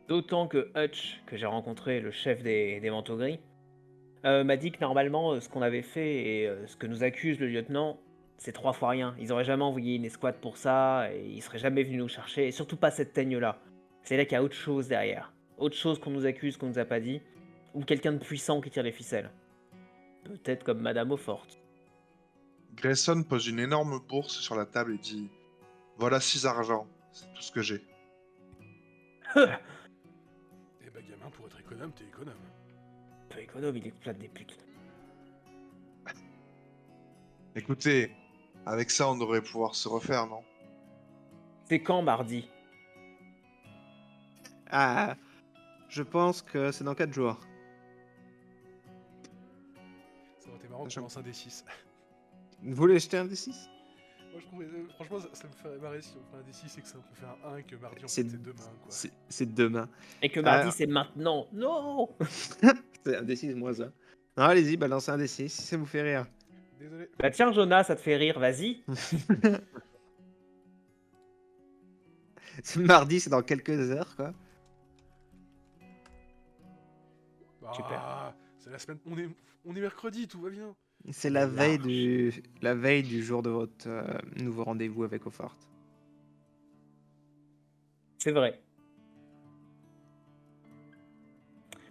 D'autant que Hutch, que j'ai rencontré, le chef des manteaux gris, m'a dit que normalement, ce qu'on avait fait et ce que nous accuse le lieutenant, c'est 3 fois rien. Ils auraient jamais envoyé une escouade pour ça, et ils seraient jamais venus nous chercher, et surtout pas cette teigne-là. C'est là qu'il y a autre chose derrière. Autre chose qu'on nous accuse, qu'on nous a pas dit, ou quelqu'un de puissant qui tire les ficelles. Peut-être comme Madame Eauforte. Grayson pose une énorme bourse sur la table et dit: Voilà 6 argents, c'est tout ce que j'ai. Eh bah, gamin, pour être économe, t'es économe. Peu économe, il exploite des putes. Écoutez, avec ça, on devrait pouvoir se refaire, non? C'est quand mardi? Ah, je pense que c'est dans 4 jours. Ça aurait été marrant qu'on lance un D6. Vous voulez jeter un D6? Moi, je trouvais, franchement, ça me ferait marrer si on fait un D6 et que ça on fait un 1 et que mardi, on C'est- fait demain, quoi. C'est demain. Et que mardi, Ah. c'est maintenant. Non. C'est un D6 moins 1. Non, allez-y, balancez un D6 si ça vous fait rire. Désolé. Bah tiens, Jonas, ça te fait rire, vas-y. C'est mardi, c'est dans quelques heures, quoi. Super. Ah, c'est la semaine. On est mercredi, tout va bien. C'est la veille Large. la veille du jour de votre nouveau rendez-vous avec Eauforte. C'est vrai.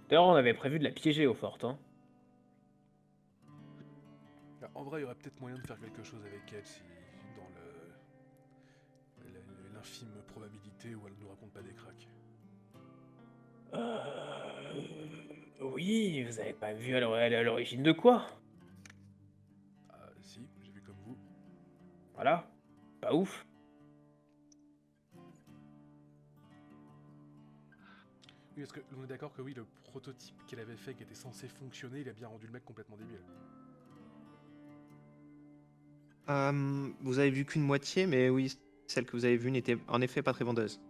D'ailleurs, on avait prévu de la piéger au fort, hein. Ah, en vrai, il y aurait peut-être moyen de faire quelque chose avec elle si, dans l'infime probabilité où elle nous raconte pas des cracks. Oui, vous avez pas vu elle est à l'origine de quoi? Ah, si, j'ai vu comme vous. Voilà. Pas ouf. Oui, parce que on est d'accord que oui, le prototype qu'elle avait fait, qui était censé fonctionner, il a bien rendu le mec complètement débile. Vous avez vu qu'une moitié, mais oui, celle que vous avez vue n'était en effet pas très vendeuse.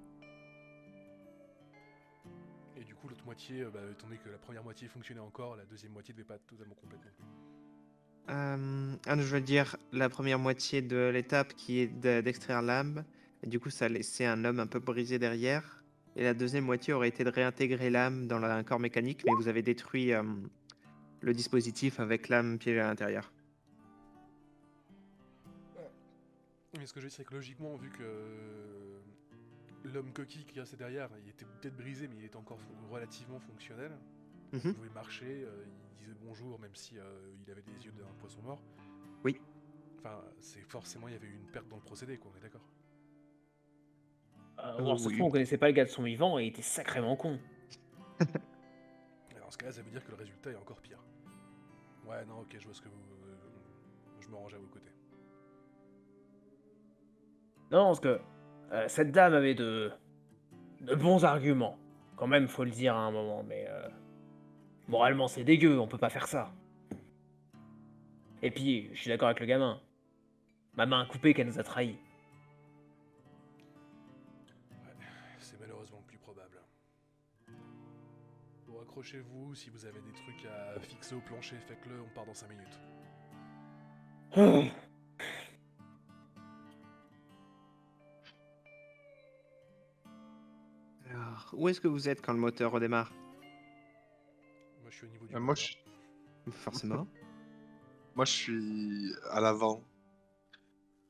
Et du coup, l'autre moitié, étant donné que la première moitié fonctionnait encore, la deuxième moitié devait pas totalement complètement. Je veux dire la première moitié de l'étape qui est d'extraire l'âme, et du coup ça laissait un homme un peu brisé derrière. Et la deuxième moitié aurait été de réintégrer l'âme dans un corps mécanique, mais vous avez détruit le dispositif avec l'âme piégée à l'intérieur. Mais ce que je veux dire, c'est que logiquement, vu que l'homme coquille qui restait derrière, il était peut-être brisé, mais il était encore relativement fonctionnel. Il Mhm. pouvait marcher, il disait bonjour, même si il avait les yeux d'un poisson mort. Oui. Enfin, c'est forcément, il y avait eu une perte dans le procédé, quoi, on est d'accord. Alors, cette fois, on Oui. connaissait pas le gars de son vivant et il était sacrément con. Et dans ce cas-là, ça veut dire que le résultat est encore pire. Ouais, non, ok, je vois ce que vous... je me range à vos côtés. Non, parce que cette dame avait de bons arguments. Quand même, faut le dire à un moment, mais moralement, c'est dégueu, on peut pas faire ça. Et puis, je suis d'accord avec le gamin. Ma main coupée qu'elle nous a trahis. C'est malheureusement le plus probable. Bon, accrochez-vous, si vous avez des trucs à fixer au plancher, faites-le, on part dans 5 minutes. Alors, où est-ce que vous êtes quand le moteur redémarre? Moi, je suis au niveau du Moi, moteur. Forcément. moi, je suis à l'avant.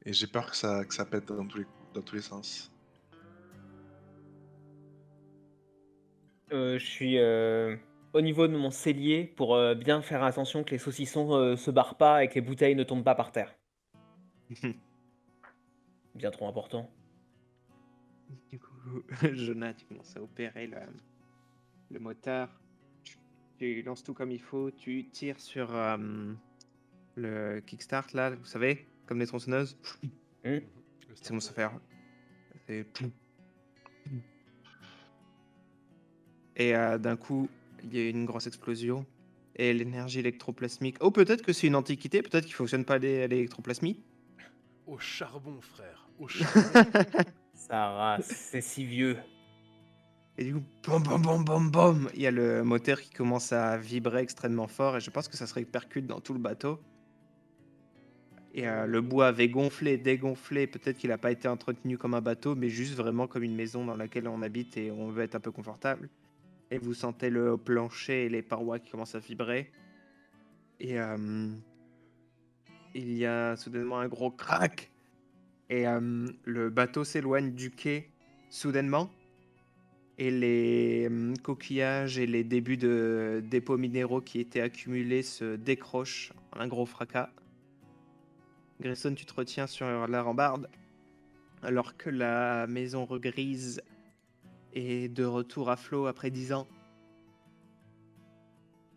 Et j'ai peur que ça pète dans tous les sens. Je suis au niveau de mon cellier pour bien faire attention que les saucissons se barrent pas et que les bouteilles ne tombent pas par terre. Bien trop important. Du coup, Jonah, tu commences à opérer le moteur. Tu lances tout comme il faut. Tu tires sur le kickstart, là, vous savez, comme les tronçonneuses. Le Ça commence à starter. faire. C'est- Et d'un coup, il y a une grosse explosion. Et l'énergie électroplasmique. Oh, peut-être que c'est une antiquité, peut-être qu'il fonctionne pas l'électroplasmie. Au charbon, frère. Au charbon. Ça race, c'est si vieux. Et du coup, bom, bom, bom, bom, bom, il y a le moteur qui commence à vibrer extrêmement fort et je pense que ça se répercute dans tout le bateau. Et le bois avait gonflé, dégonflé, peut-être qu'il n'a pas été entretenu comme un bateau, mais juste vraiment comme une maison dans laquelle on habite et on veut être un peu confortable. Et vous sentez le plancher et les parois qui commencent à vibrer. Et il y a soudainement un gros crack. Et le bateau s'éloigne du quai soudainement. Et les coquillages et les débuts de dépôts minéraux qui étaient accumulés se décrochent en un gros fracas. Grayson, tu te retiens sur la rambarde, alors que la maison regrise est de retour à flot après 10 ans.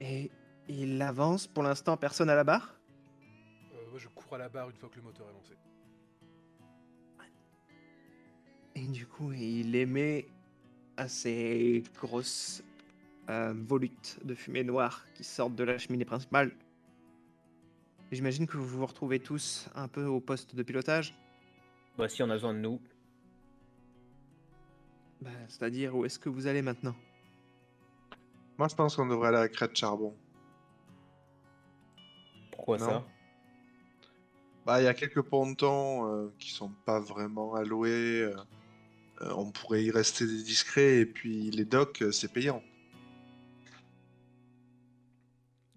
Et il avance, pour l'instant personne à la barre. Moi, je cours à la barre une fois que le moteur est lancé. Et du coup, il émet à ces grosses volutes de fumée noire qui sortent de la cheminée principale. J'imagine que vous vous retrouvez tous un peu au poste de pilotage. Bah si on a besoin de nous. Bah, c'est-à-dire, où est-ce que vous allez maintenant? Moi, je pense qu'on devrait aller à la crête charbon. Pourquoi Non. ça? Bah, il y a quelques pontons qui sont pas vraiment alloués. On pourrait y rester discret. Et puis, les docks, c'est payant.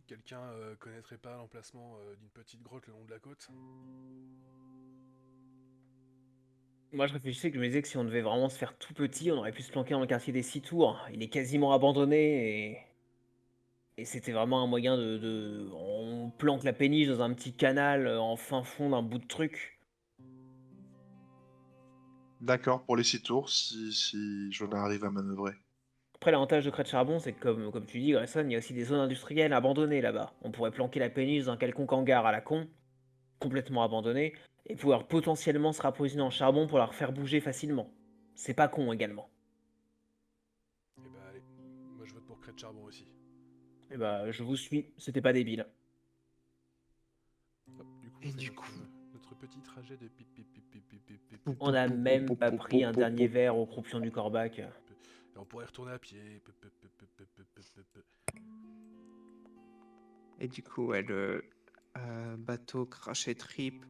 Quelqu'un connaîtrait pas l'emplacement d'une petite grotte le long de la côte? Moi je réfléchissais que je me disais que si on devait vraiment se faire tout petit, on aurait pu se planquer dans le quartier des 6 tours. Il est quasiment abandonné et c'était vraiment un moyen On planque la péniche dans un petit canal en fin fond d'un bout de truc. D'accord, pour les 6 tours, si Jonah arrive à manœuvrer. Après, l'avantage de Crête Charbon, c'est que, comme tu dis, Grayson, il y a aussi des zones industrielles abandonnées là-bas. On pourrait planquer la péniche dans un quelconque hangar à la con, complètement abandonné, et pouvoir potentiellement se rapprovisionner en charbon pour la refaire bouger facilement. C'est pas con également. Eh bah allez, moi je vote pour crête charbon aussi. Et bah, je vous suis, c'était pas débile. Hop, du coup, Et on fait du notre, coup- notre petit trajet de pip pip pip pip pip pip pip pip. On a même pas pris un dernier verre au croupion du Corbac. Et on pourrait retourner à pied. Et du coup, ouais, le bateau crash et trip.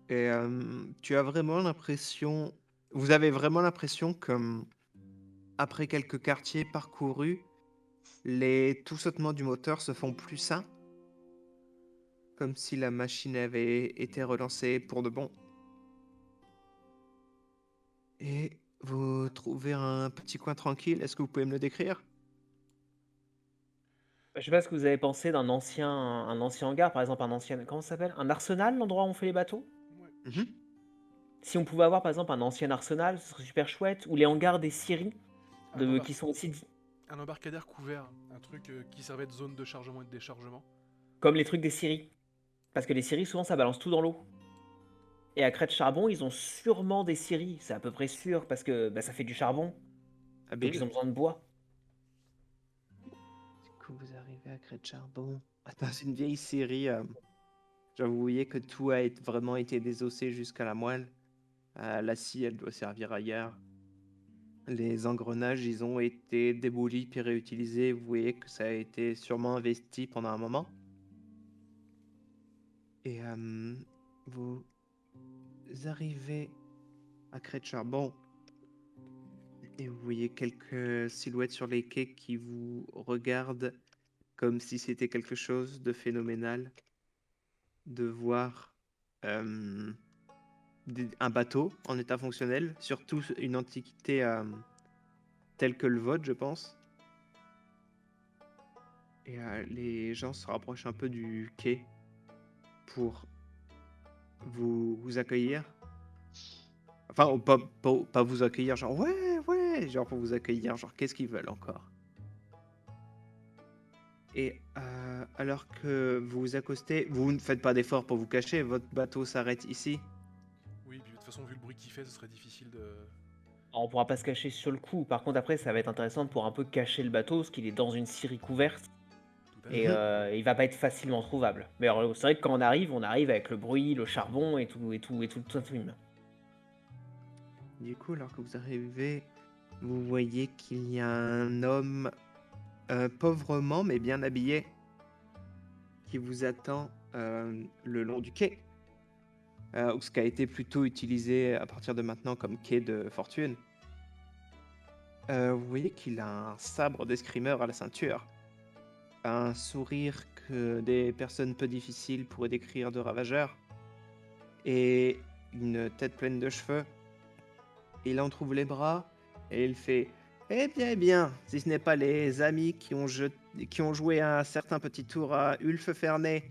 Et tu as vraiment l'impression... Vous avez vraiment l'impression que, après quelques quartiers parcourus, les tout sautements du moteur se font plus sains. Comme si la machine avait été relancée pour de bon. Et vous trouvez un petit coin tranquille. Est-ce que vous pouvez me le décrire? Je sais pas ce que vous avez pensé un ancien hangar, par exemple un ancien comment ça s'appelle? Un arsenal, l'endroit où on fait les bateaux? Ouais. Mhm. Si on pouvait avoir par exemple un ancien arsenal, ce serait super chouette, ou les hangars des scieries Un, de embar- qui sont aussi un embarcadère couvert, un truc qui servait de zone de chargement et de déchargement. comme les trucs des scieries. Parce que les scieries, souvent, ça balance tout dans l'eau. Et à Crête Charbon, ils ont sûrement des scieries, c'est à peu près sûr, parce que bah, ça fait du charbon, donc ils Habile. ont besoin de bois. Du coup, vous arrivez à Crête Charbon. Attends, c'est une vieille série. Genre, vous voyez que tout a vraiment été désossé jusqu'à la moelle. La scie, elle doit servir ailleurs. Les engrenages, ils ont été démolis puis réutilisés. Vous voyez que ça a été sûrement investi pendant un moment. Et vous arrivez à Crête Charbon et vous voyez quelques silhouettes sur les quais qui vous regardent comme si c'était quelque chose de phénoménal de voir euh, un bateau en état fonctionnel, surtout une antiquité telle que le vôtre, je pense. Et les gens se rapprochent un peu du quai pour vous accueillir. Enfin, pas vous accueillir, genre ouais, genre pour vous accueillir, genre qu'est-ce qu'ils veulent encore? Et alors que vous vous accostez, vous ne faites pas d'effort pour vous cacher, votre bateau s'arrête ici. Oui, puis de toute façon, vu le bruit qu'il fait, ce serait difficile de. Alors, on pourra pas se cacher sur le coup. Par contre, après, ça va être intéressant pour un peu cacher le bateau, parce qu'il est dans une scierie couverte, Tout à et fait. il va pas être facilement trouvable. Mais alors, c'est vrai que quand on arrive avec le bruit, le charbon et tout le truc. Du coup, alors que vous arrivez, vous voyez qu'il y a un homme pauvrement mais bien habillé qui vous attend le long du quai. Ce qui a été plutôt utilisé à partir de maintenant comme quai de fortune. Vous voyez qu'il a un sabre d'escrimeur à la ceinture, un sourire que des personnes peu difficiles pourraient décrire de ravageur, et une tête pleine de cheveux. Il entrouvre les bras et il fait eh bien, si ce n'est pas les amis qui ont joué un certain petit tour à Ulf Fernet.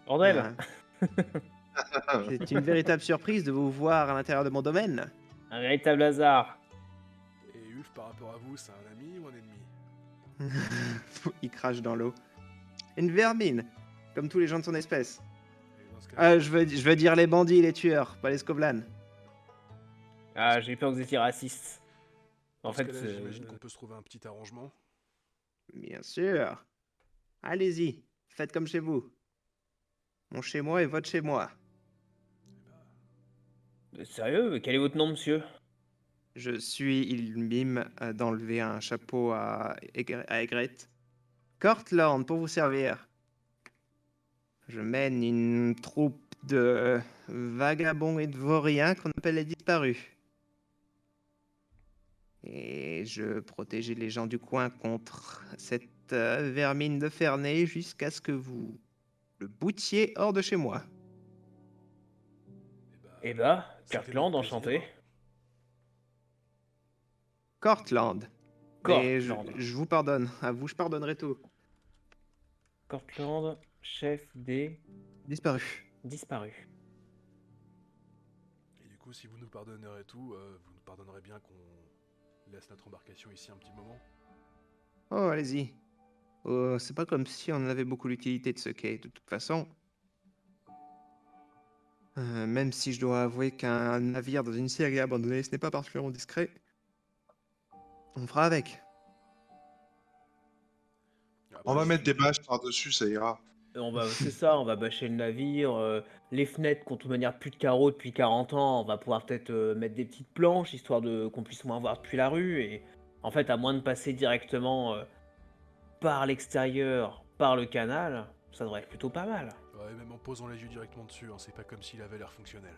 Bordel! Euh, c'est une véritable surprise de vous voir à l'intérieur de mon domaine. Un véritable hasard. Et Ulf, par rapport à vous, c'est un ami ou un ennemi? Il crache dans l'eau. Une vermine, comme tous les gens de son espèce. Et dans ce cas-là, Je veux dire les bandits, les tueurs, pas les Skovlan. Ah, j'ai peur que vous étiez raciste. En dans ce fait, cas-là, j'imagine qu'on peut se trouver un petit arrangement. Bien sûr. Allez-y, faites comme chez vous. Mon chez moi est votre chez moi. sérieux? Quel est votre nom, monsieur? Il mime d'enlever un chapeau à Aigrette. Cortland, pour vous servir. Je mène une troupe de vagabonds et de vauriens qu'on appelle les disparus. Et je protégeais les gens du coin contre cette vermine de Ferney jusqu'à ce que vous le boutiez hors de chez moi. Eh bah, c'était Kirkland, notre plaisir, enchanté. hein. Cortland. Mais Cortland. je vous pardonne. À vous, je pardonnerai tout. Cortland, chef des Disparu. disparus. Et du coup, si vous nous pardonnerez tout, vous nous pardonnerez bien qu'on laisse notre embarcation ici un petit moment. Oh, allez-y. C'est pas comme si on en avait beaucoup l'utilité de ce quai. De toute façon, même si je dois avouer qu'un navire dans une série abandonnée, ce n'est pas particulièrement discret, on fera avec. Après, On va je mettre suis- des bâches par-dessus, ça ira. C'est ça, on va bâcher le navire. Les fenêtres qui ont de toute manière plus de carreaux depuis 40 ans, on va pouvoir peut-être mettre des petites planches histoire de qu'on puisse moins voir depuis la rue. Et en fait, à moins de passer directement par l'extérieur, par le canal, ça devrait être plutôt pas mal. Ouais, même en posant les yeux directement dessus, hein, c'est pas comme s'il avait l'air fonctionnel.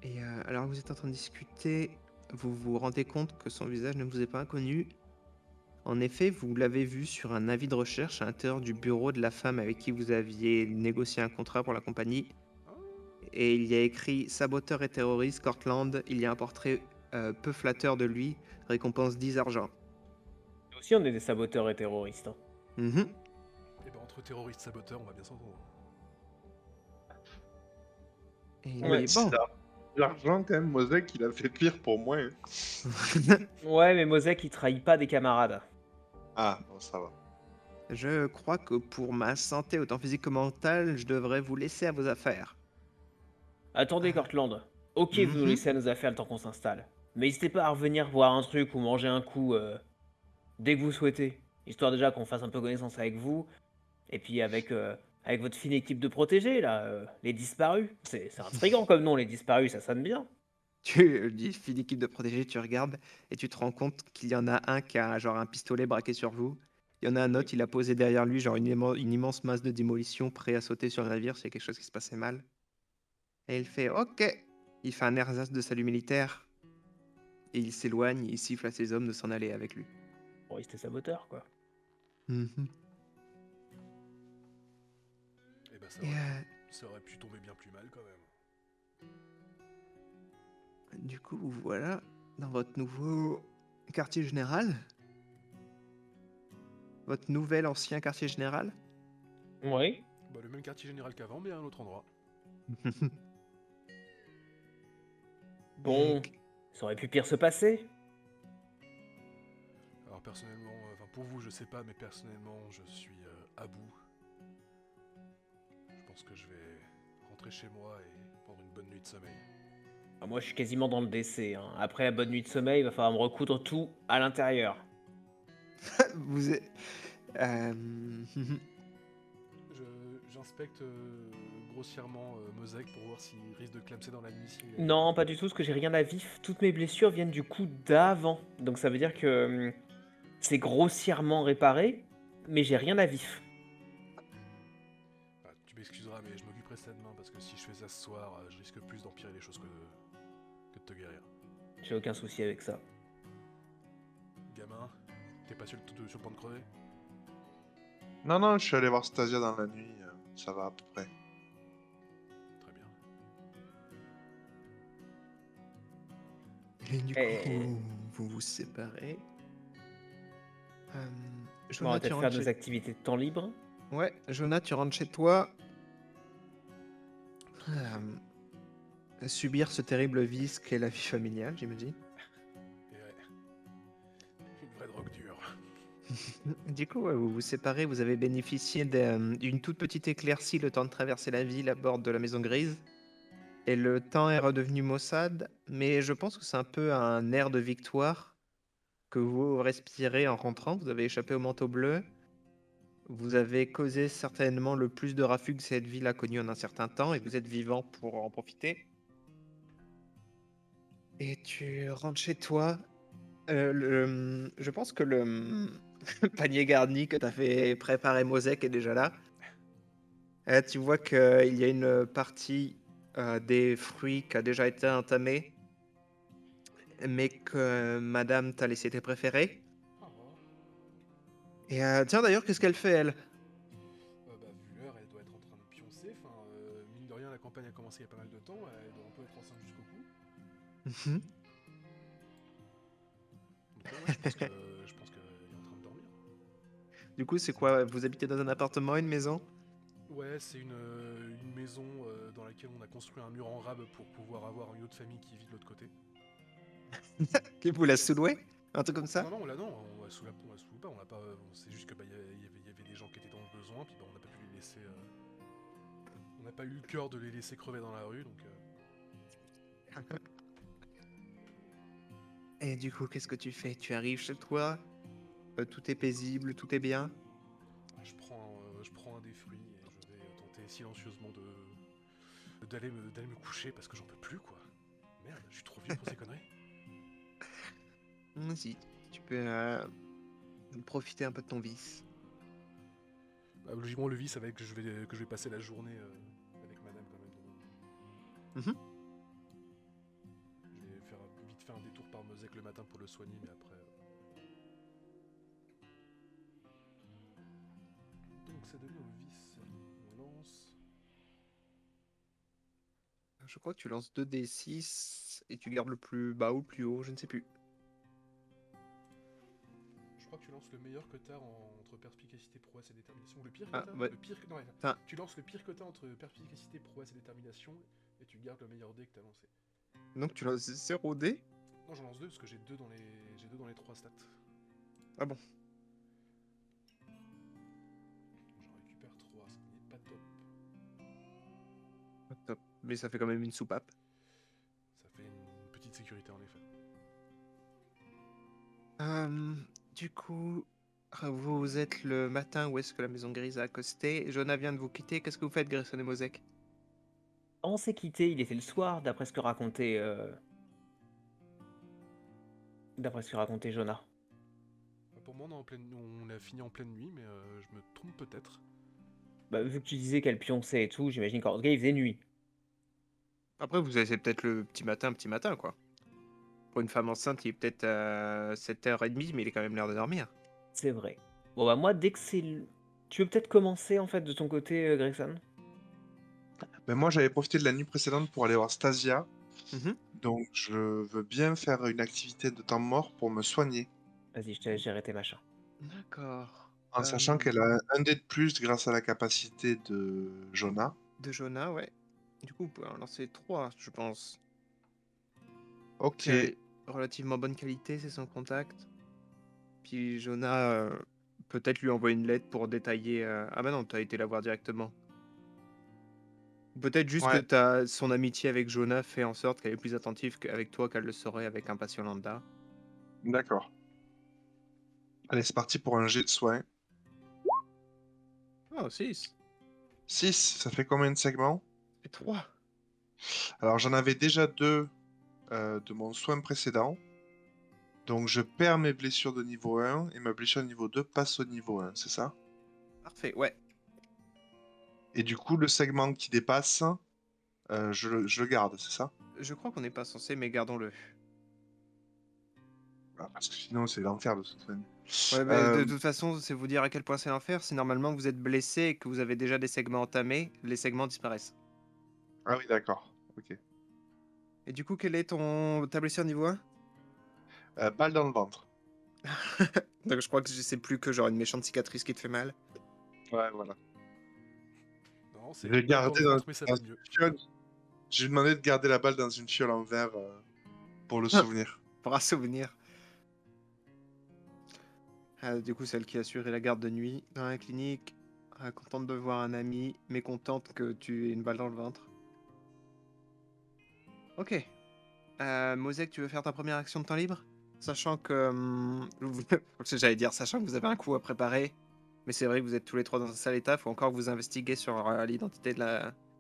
Et alors que vous êtes en train de discuter, vous vous rendez compte que son visage ne vous est pas inconnu. En effet, vous l'avez vu sur un avis de recherche à l'intérieur du bureau de la femme avec qui vous aviez négocié un contrat pour la compagnie. et il y a écrit saboteur et terroriste Cortland. Il y a un portrait peu flatteur de lui, récompense 10 argent. Nous aussi, on est des saboteurs et terroristes. Hein. Mhm. Et ben entre terroristes saboteurs, on va bien s'entendre. Et Ouais, bon. L'argent, quand même, Mosek, il a fait pire pour moi. Hein. Ouais, mais Mosek, il trahit pas des camarades. Ah, bon, ça va. Je crois que pour ma santé, autant physique que mentale, je devrais vous laisser à vos affaires. Attendez, Cortland. Ok, vous nous Mhm. laissez à nos affaires le temps qu'on s'installe. Mais n'hésitez pas à revenir voir un truc ou manger un coup dès que vous souhaitez. Histoire déjà qu'on fasse un peu connaissance avec vous. Et puis avec votre fine équipe de protégés, là, les disparus. C'est intriguant comme nom, les disparus, ça sonne bien. Tu dis, fille d'équipe de protégés, tu regardes et tu te rends compte qu'il y en a un qui a genre un pistolet braqué sur vous. Il y en a un autre, il a posé derrière lui genre une immense masse de démolition prêt à sauter sur le navire s'il y a quelque chose qui se passait mal. Et il fait OK. Il fait un ersatz de salut militaire et il s'éloigne et il siffle à ses hommes de s'en aller avec lui. Bon, ils étaient saboteurs, quoi. Mhm. Et ben Et ça aurait pu tomber bien plus mal quand même. du coup, voilà, dans votre nouveau quartier général, votre nouvel ancien quartier général. Oui. Bah le même quartier général qu'avant, mais à un autre endroit. Bon, ça aurait pu pire se passer. Alors personnellement, enfin pour vous je sais pas, mais personnellement je suis à bout. Je pense que je vais rentrer chez moi et prendre une bonne nuit de sommeil. Ah, moi, je suis quasiment dans le décès. Hein. Après la bonne nuit de sommeil, il va falloir me recoudre tout à l'intérieur. Vous êtes... J'inspecte grossièrement Mosek pour voir s'il risque de clamser dans la nuit. Non, pas du tout, parce que j'ai rien à vif. Toutes mes blessures viennent du coup d'avant. Donc ça veut dire que c'est grossièrement réparé, mais j'ai rien à vif. Ah, tu m'excuseras, mais je m'occuperai de ça demain parce que si je fais ça ce soir, je risque plus d'empirer les choses que de te guérir. J'ai aucun souci avec ça. Gamin, t'es pas sur le point de crever? Non, non, je suis allé voir Stasia dans la nuit. Ça va à peu près. Très bien. Et du Eh. coup, vous vous séparez. Bon, on Jonah, va tu peut-être faire rentres nos chez... activités de temps libre. Ouais, Jonah, tu rentres chez toi. Subir ce terrible vice qu'est la vie familiale, j'imagine. Et ouais. Une vraie drogue dure. Du coup, ouais, vous vous séparez, vous avez bénéficié d'une toute petite éclaircie le temps de traverser la ville à bord de la Maison Grise. Et le temps est redevenu maussade, mais je pense que c'est un peu un air de victoire que vous respirez en rentrant. Vous avez échappé au manteau bleu. Vous avez causé certainement le plus de raffus que cette ville a connu en un certain temps et vous êtes vivant pour en profiter. Et tu rentres chez toi. Je pense que le panier garni que t'as fait préparer Mosek est déjà là. Tu vois qu'il y a une partie des fruits qui a déjà été entamée, mais que Madame t'a laissé tes préférés. Et tiens d'ailleurs, qu'est-ce qu'elle fait elle? Bah, vu l'heure, elle doit être en train de pioncer. Enfin, mine de rien, la campagne a commencé il y a pas mal de temps. Elle doit un peu être enceinte jusqu'au cou. Mhm. Donc, ouais, je pense qu'elle est en train de dormir. Du coup, c'est quoi? Vous habitez dans un appartement, une maison? Ouais, c'est une maison dans laquelle on a construit un mur en rab pour pouvoir avoir une autre famille qui vit de l'autre côté. Qui vous la sous-louez? Un truc comme ça? Non, on la sous pas, on l'a pas. C'est juste que bah, y avait des gens qui étaient dans le besoin, puis bah, on n'a pas pu les laisser. On n'a pas eu le cœur de les laisser crever dans la rue, donc. Et du coup, qu'est-ce que tu fais? Tu arrives chez toi, tout est paisible, tout est bien. Je prends un des fruits et je vais tenter silencieusement d'aller me coucher parce que j'en peux plus quoi. Merde, je suis trop vieux pour ces conneries. Si, tu peux profiter un peu de ton vice. Bah, logiquement, le vice, ça va être que je vais passer la journée avec madame quand même. Mhm. Je vais faire vite fait un détour par Mosek le matin pour le soigner, mais après. Donc ça devient au vice. On lance. Je crois que tu lances 2d6 et tu gardes le plus bas ou le plus haut, je ne sais plus. Je crois que tu lances le meilleur que t'as entre perspicacité, prouesse et détermination. Le pire que Ah, t'as ouais. Le pire que... Non, attends. Enfin, Tu lances le pire que t'as entre perspicacité, prouesse et détermination, et tu gardes le meilleur dé que t'as lancé. donc tu lances 0d. Non, j'en lance deux parce que j'ai deux dans les trois stats. Ah bon. J'en récupère 3, ce qui n'est pas top. Pas top. Mais ça fait quand même une soupape. Ça fait une petite sécurité en effet. Du coup, vous êtes le matin où est-ce que la maison grise a accosté. Jonah vient de vous quitter. Qu'est-ce que vous faites, Grayson et Mosek? On s'est quitté, il était le soir, d'après ce que racontait Jonah. Pour moi, on a fini en pleine nuit, mais je me trompe peut-être. Bah, vu que tu disais qu'elle pionçait et tout, j'imagine qu'en tout cas, il faisait nuit. Après, vous avez c'est peut-être le petit matin, quoi. Pour une femme enceinte, il est peut-être à 7h30, mais il est quand même l'heure de dormir. C'est vrai. Bon, bah, moi, dès que c'est. Tu veux peut-être commencer, en fait, de ton côté, Grayson? Ben moi, j'avais profité de la nuit précédente pour aller voir Stasia. Mhm. Donc, je veux bien faire une activité de temps mort pour me soigner. Vas-y, je te laisse gérer tes machins. D'accord. En sachant qu'elle a un dé de plus grâce à la capacité de Jonah. De Jonah, ouais. Du coup, vous pouvez en lancer 3, je pense. Ok. Qui est relativement bonne qualité, c'est son contact. Puis Jonah, peut-être lui envoie une lettre pour détailler. Ah bah non, t'as été la voir directement. Peut-être juste Ouais, que son amitié avec Jonah fait en sorte qu'elle est plus attentive avec toi qu'elle le serait avec un patient lambda. d'accord. Allez, c'est parti pour un jet de soin. Oh, 6. 6, ça fait combien de segments? Et 3. Alors, j'en avais déjà 2 de mon soin précédent. Donc, je perds mes blessures de niveau 1 et ma blessure de niveau 2 passe au niveau 1, c'est ça? Parfait, ouais. Et du coup, le segment qui dépasse, je le garde, c'est ça? Je crois qu'on n'est pas censé, mais gardons-le. Ah, parce que sinon, c'est l'enfer de ce soin. Ouais, mais de toute façon, c'est vous dire à quel point c'est l'enfer. Si normalement vous êtes blessé et que vous avez déjà des segments entamés, les segments disparaissent. Ah oui, d'accord. Ok. Et du coup, quelle est ta blessure niveau 1? Balle dans le ventre. Donc je crois que je sais plus que genre une méchante cicatrice qui te fait mal. Ouais, voilà. Non, Je c'est l'ai une balle dans gardé le ventre, mais ça dans va une mieux. fiole. J'ai demandé de garder la balle dans une fiole en verre pour le souvenir. Pour un souvenir. Du coup, celle qui a assuré la garde de nuit dans la clinique, contente de voir un ami, mécontente que tu aies une balle dans le ventre. Ok. Mosek, tu veux faire ta première action de temps libre? Sachant que... j'allais dire, sachant que vous avez un coup à préparer, mais c'est vrai que vous êtes tous les trois dans un sale état, faut encore que vous investiguez sur l'identité de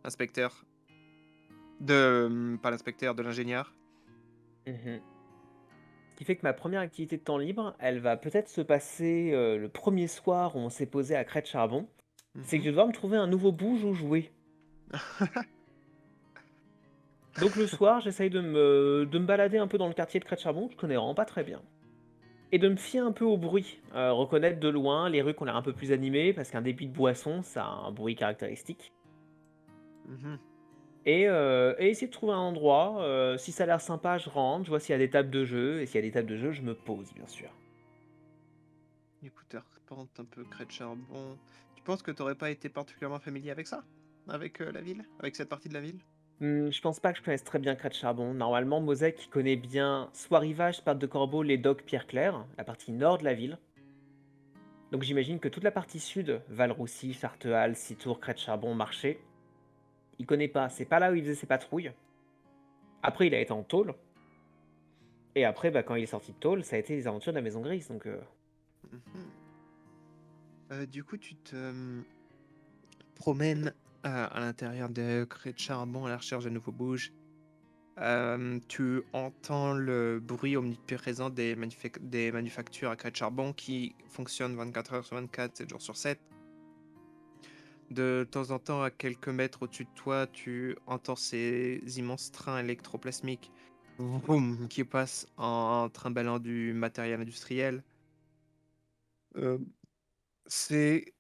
l'inspecteur. Pas l'inspecteur, de l'ingénieur. Mhm. Ce qui fait que ma première activité de temps libre, elle va peut-être se passer le premier soir où on s'est posé à Crête Charbon. C'est que je vais devoir me trouver un nouveau bouge où jouer. Donc le soir, j'essaye de me balader un peu dans le quartier de Crête Charbon, que je connais vraiment pas très bien. Et de me fier un peu au bruit. Reconnaître de loin les rues qui ont l'air un peu plus animées, parce qu'un débit de boisson, ça a un bruit caractéristique. Mhm. Et essayer de trouver un endroit. Si ça a l'air sympa, je rentre, je vois s'il y a des tables de jeu. Et s'il y a des tables de jeu, je me pose, bien sûr. Écoute, repente un peu crête charbon. Tu penses que t'aurais pas été particulièrement familier avec ça? Avec la ville? Avec cette partie de la ville? Je pense pas que je connaisse très bien Crête Charbon. Normalement, Mosek il connaît bien soit Rivage, Sparte de Corbeau, les docks Pierre-Claire, la partie nord de la ville. Donc j'imagine que toute la partie sud, Valroussy, Charteal, Citour, Crête Charbon, Marché, il connaît pas. C'est pas là où il faisait ses patrouilles. Après, il a été en tôle. Et après, bah, quand il est sorti de tôle, ça a été les aventures de la Maison Grise. Donc, Mhm. Du coup, tu te promènes à l'intérieur de Crête de Charbon à la recherche de nouveaux bouges. Tu entends le bruit omniprésent des manufactures à Crête de Charbon qui fonctionnent 24 heures sur 24, 7 jours sur 7. De temps en temps, à quelques mètres au-dessus de toi, tu entends ces immenses trains électroplasmiques vroom, qui passent en trimballant du matériel industriel. Euh, c'est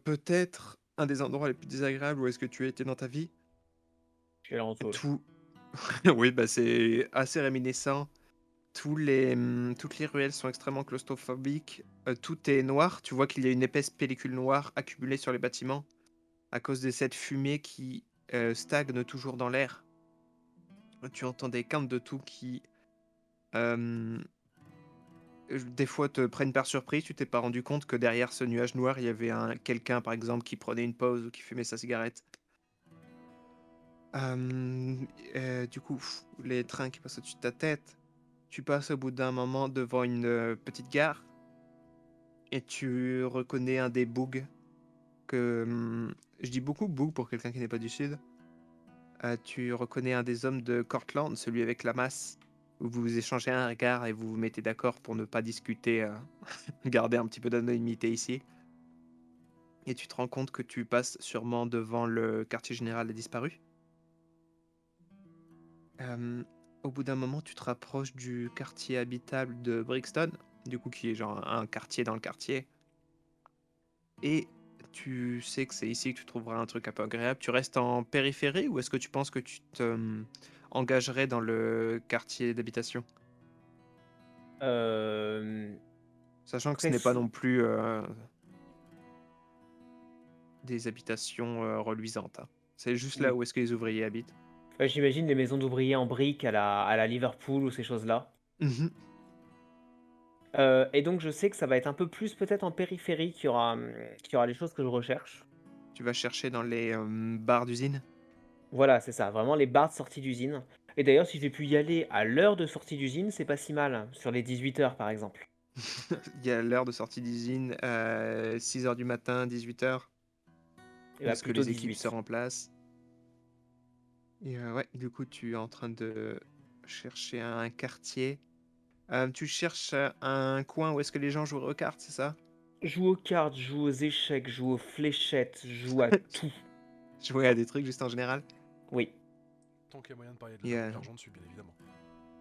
peut-être un des endroits les plus désagréables où est-ce que tu as été dans ta vie. Je suis allé en tôle. Tout... Oui, bah c'est assez réminiscent. Toutes les ruelles sont extrêmement claustrophobiques. Tout est noir. Tu vois qu'il y a une épaisse pellicule noire accumulée sur les bâtiments à cause de cette fumée qui stagne toujours dans l'air. Tu entends des quintes de tout qui, euh, des fois, te prennent par surprise. Tu t'es pas rendu compte que derrière ce nuage noir, il y avait quelqu'un, par exemple, qui prenait une pause ou qui fumait sa cigarette. Euh, du coup, les trains qui passent au-dessus de ta tête. Tu passes au bout d'un moment devant une petite gare et tu reconnais un des bougs que... je dis beaucoup boug pour quelqu'un qui n'est pas du sud. Tu reconnais un des hommes de Cortland, celui avec la masse, où vous échangez un regard et vous vous mettez d'accord pour ne pas discuter, garder un petit peu d'anonymité ici. Et tu te rends compte que tu passes sûrement devant le quartier général des disparus. Euh, Au bout d'un moment, tu te rapproches du quartier habitable de Brixton, du coup qui est genre un quartier dans le quartier. Et tu sais que c'est ici que tu trouveras un truc un peu agréable. Tu restes en périphérie ou est-ce que tu penses que tu engagerais dans le quartier d'habitation? Euh, Sachant que ce Après, n'est pas non plus des habitations reluisantes, hein. C'est juste là oui. où est-ce que les ouvriers habitent. J'imagine les maisons d'ouvriers en briques à la Liverpool ou ces choses-là. Mhm. Et donc je sais que ça va être un peu plus peut-être en périphérie qu'il y aura les choses que je recherche. Tu vas chercher dans les bars d'usine. Voilà, c'est ça, vraiment les bars de sortie d'usine. Et d'ailleurs, si j'ai pu y aller à l'heure de sortie d'usine, c'est pas si mal, sur les 18 heures par exemple. Il y a l'heure de sortie d'usine, 6 heures du matin, 18 heures, Et où bah est-ce que plutôt les équipes se 18. remplacent. Et ouais, du coup, tu es en train de chercher un quartier. Tu cherches un coin où est-ce que les gens jouent aux cartes, c'est ça? Joue aux cartes, joue aux échecs, joue aux fléchettes, joue à tout. Jouer à des trucs juste en général? Oui, Tant qu'il y a moyen de parier de Et, l'argent dessus, bien évidemment.